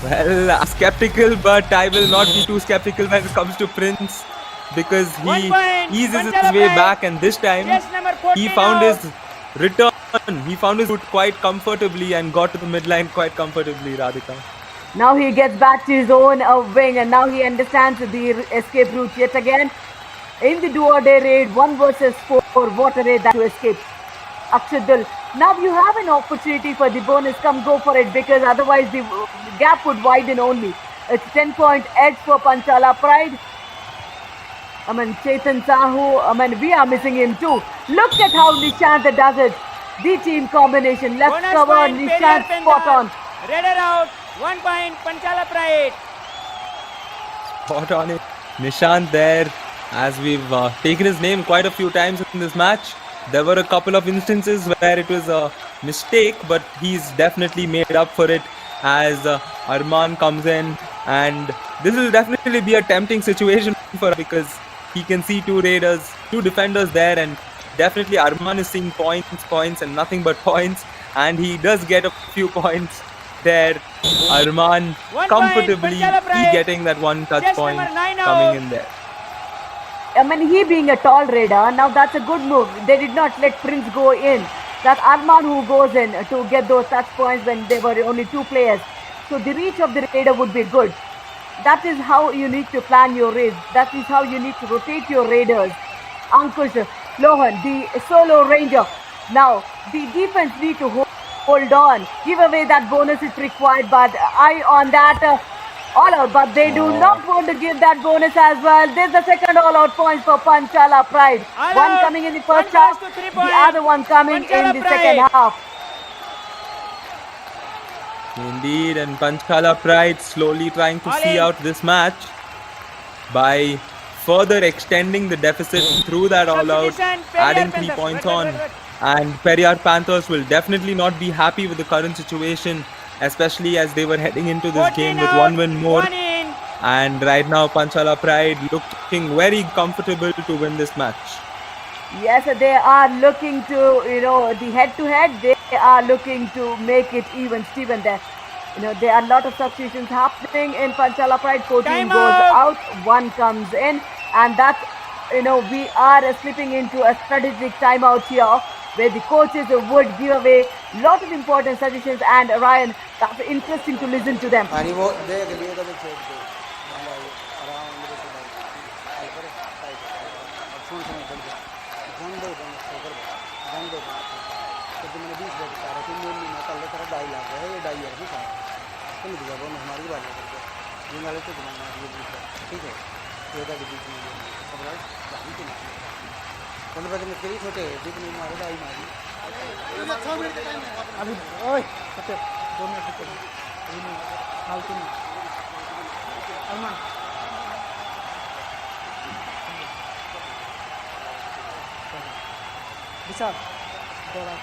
Well, I'm skeptical, but I will not be too skeptical when it comes to Prince, because he eases his way back, and this time he found his return. He found his route quite comfortably and got to the midline quite comfortably, Radhika. Now he gets back to his own wing, and now he understands the escape route yet again. In the do-or-die raid, 1 versus 4, what a raid that to escape. Akshadul, now you have an opportunity for the bonus. Come go for it, because otherwise the gap would widen only. It's 10-point edge for Panchala Pride. Chetan Sahu, we are missing him too. Look at how Nishant does it. The team combination. Let's Bonus cover point, Nishant Periyar spot on. Panthers. Raider out. 1 point, Panchala Pride. Spot on it. Nishant there, as we've taken his name quite a few times in this match. There were a couple of instances where it was a mistake, but he's definitely made up for it as Arman comes in, and this will definitely be a tempting situation for him because he can see 2 raiders, 2 defenders there, and definitely Arman is seeing points and nothing but points, and he does get a few points there. Arman comfortably getting that 1 touch point coming in there. He being a tall raider, now that's a good move. They did not let Prince go in. That's Arman who goes in to get those touch points when there were only 2 players. So the reach of the raider would be good. That is how you need to plan your raids. That is how you need to rotate your raiders. Ankush, Lohan, the solo ranger. Now, the defense need to hold on. Give away that bonus if required, but eye on that all out, but they do not want to give that bonus as well. This is the second all out point for Panchala Pride. All One out. coming in the first One pass half, to 3 the point. other one coming Panchala in the second Pride. half. Indeed, and Panchala Pride slowly trying to All see in. out this match by further extending the deficit through that all out, Substitution, Periyar adding 3 Panthers. points Wait. on. And Periyar Panthers will definitely not be happy with the current situation, especially as they were heading into this 14 game with out, 1 win more. 1 in. And right now, Panchala Pride looking very comfortable to win this match. Yes, they are looking to, the head-to-head, they are looking to make it even, Steven, there. There are a lot of substitutions happening in Panchala Pride. 14 Time goes out. out, 1 comes in, and that's, we are slipping into a strategic timeout here, where the coaches would give away a lot of important suggestions, and Ryan, that's interesting to listen to them. आणि वो देख लिए तो check दे आराम से ऊपर tight सुन सुन चल जंग दो जंग दो तो मैंने 20 बैठ सारा कि मैं कल तेरा डाई लग गया ये डाई है ना सारा तो नहीं दिया वो हमारी बात करके जिन वाले तो बनाना ये ठीक है ये का बीच में सब राइट बाकी तो मतलब बच्चे में तेरी छोटे बीच में मारे डाई मारी अभी ओए सत्य 2 मिनट रुको फालतू नहीं अरमान विशाल दौड़ा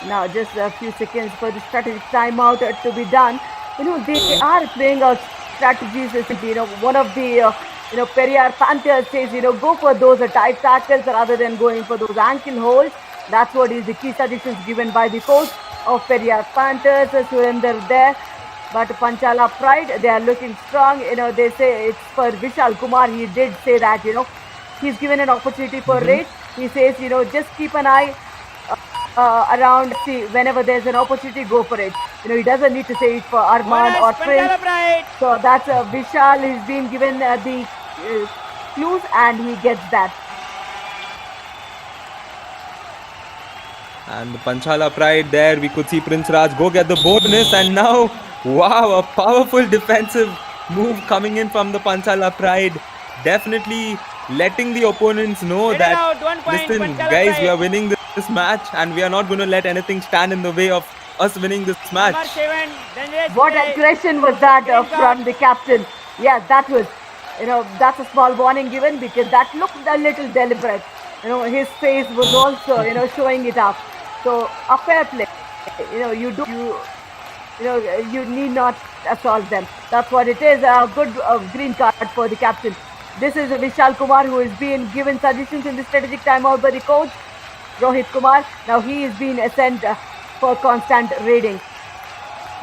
Now, just a few seconds for the strategic timeout to be done. They are playing out strategies. One of the, Periyar Panthers says, go for those tight tackles rather than going for those ankle holds. That's what is the key suggestions given by the coach of Periyar Panthers, Surinder there. But Panchala Pride, they are looking strong. They say it's for Vishal Kumar. He did say that, he's given an opportunity for raid. He says, just keep an eye around, see, whenever there's an opportunity, go for it. He doesn't need to say it for Arman or Prince. Panchala Pride. So that's Vishal is being given the clues, and he gets that. And the Panchala Pride there, we could see Prince Raj go get the bonus, and now, wow, a powerful defensive move coming in from the Panchala Pride. Definitely letting the opponents know Get it that, out, 1 point, listen, Panchala guys, Pride. we are winning this match, and we are not going to let anything stand in the way of us winning this match. Number 7. Then What aggression was that from the captain? Yeah, that was, that's a small warning given, because that looked a little deliberate. His face was also, showing it up. So a fair play. You need not assault them. That's what it is. A good green card for the captain. This is Vishal Kumar, who is being given suggestions in the strategic timeout by the coach, Rohit Kumar. Now he is being sent for constant raiding.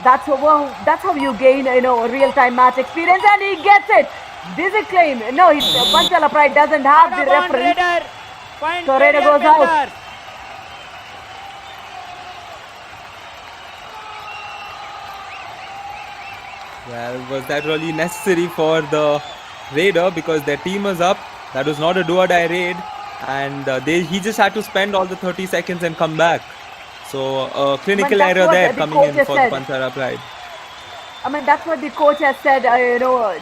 That's how you gain, real-time match experience, and he gets it. This is a claim. No, Panchala Pride doesn't have the reference. Raider. Point So Raider Periyar goes out. Panthers. Well, was that really necessary for the Raider, because their team was up? That was not a do-or-die raid, and he just had to spend all the 30 seconds and come back. So a clinical But that's error what there the coming coach in has for said. the Panchala Pride. That's what the coach has said.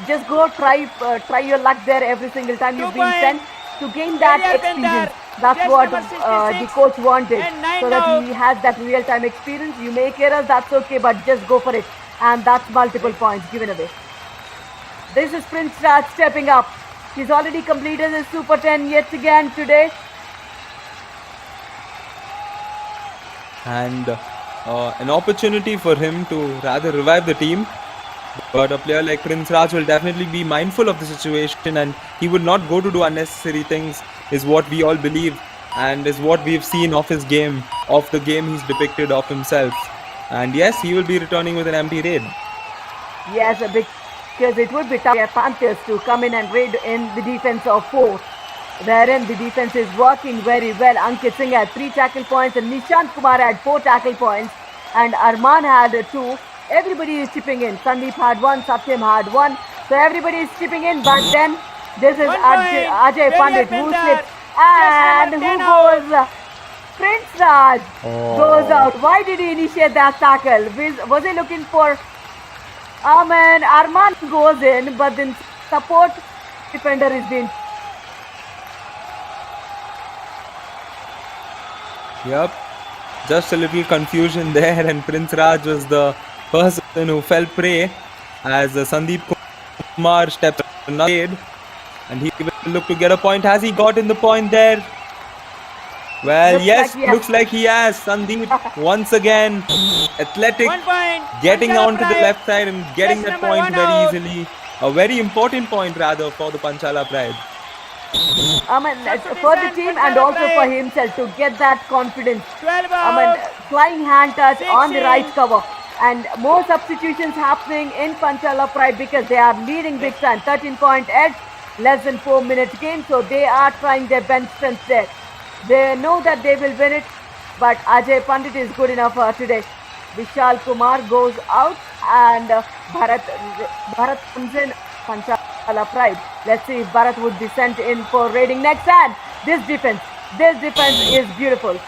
Just go try your luck there every single time you've been point. sent to gain that Periyar experience. Panthers. That's Just what number the 66 coach wanted, and 9 so that out. he has that real-time experience. You make errors, that's okay, but just go for it, and that's multiple points given away. This is Prince Raj stepping up. He's already completed his Super 10 yet again today. And an opportunity for him to rather revive the team. But a player like Prince Raj will definitely be mindful of the situation, and he would not go to do unnecessary things, is what we all believe, and is what we've seen of his game, of the game he's depicted of himself. And yes, he will be returning with an empty raid. Yes, because it would be tough for Panthers to come in and raid in the defense of 4, wherein the defense is working very well. Ankit Singh had 3 tackle points, and Nishant Kumar had 4 tackle points, and Arman had 2. Everybody is chipping in. Sandeep had 1, Satyam had 1. So everybody is chipping in, but then this is 1 point, Ajay Periyar Pandit who Panthers. slips. And Just who number 10 out. goes? Prince Raj goes out. Why did he initiate that tackle? Was he looking for Arman goes in, but then support defender is being. Yep. Just a little confusion there, and Prince Raj was the person who fell prey as Sandeep Kumar steps ahead, and he will look to get a point. Has he gotten the point there? Well, Looks yes, like he has. looks like he has. Sandeep once again, athletic, 1 point. getting Panchala onto the Pride. left side and getting Just that number point 1 very out. easily. A very important point rather for the Panchala Pride. For the team and also for himself to get that confidence. 12 out. Flying hand touch on the 16. right cover. And more substitutions happening in Panchala Pride because they are leading big time. 13-point edge, less than 4 minutes game. So they are trying their bench strength there. They know that they will win it, but Ajay Pandit is good enough today. Vishal Kumar goes out and Bharat comes in. Panchala Pride. Let's see if Bharat would be sent in for raiding next. And this defense is beautiful.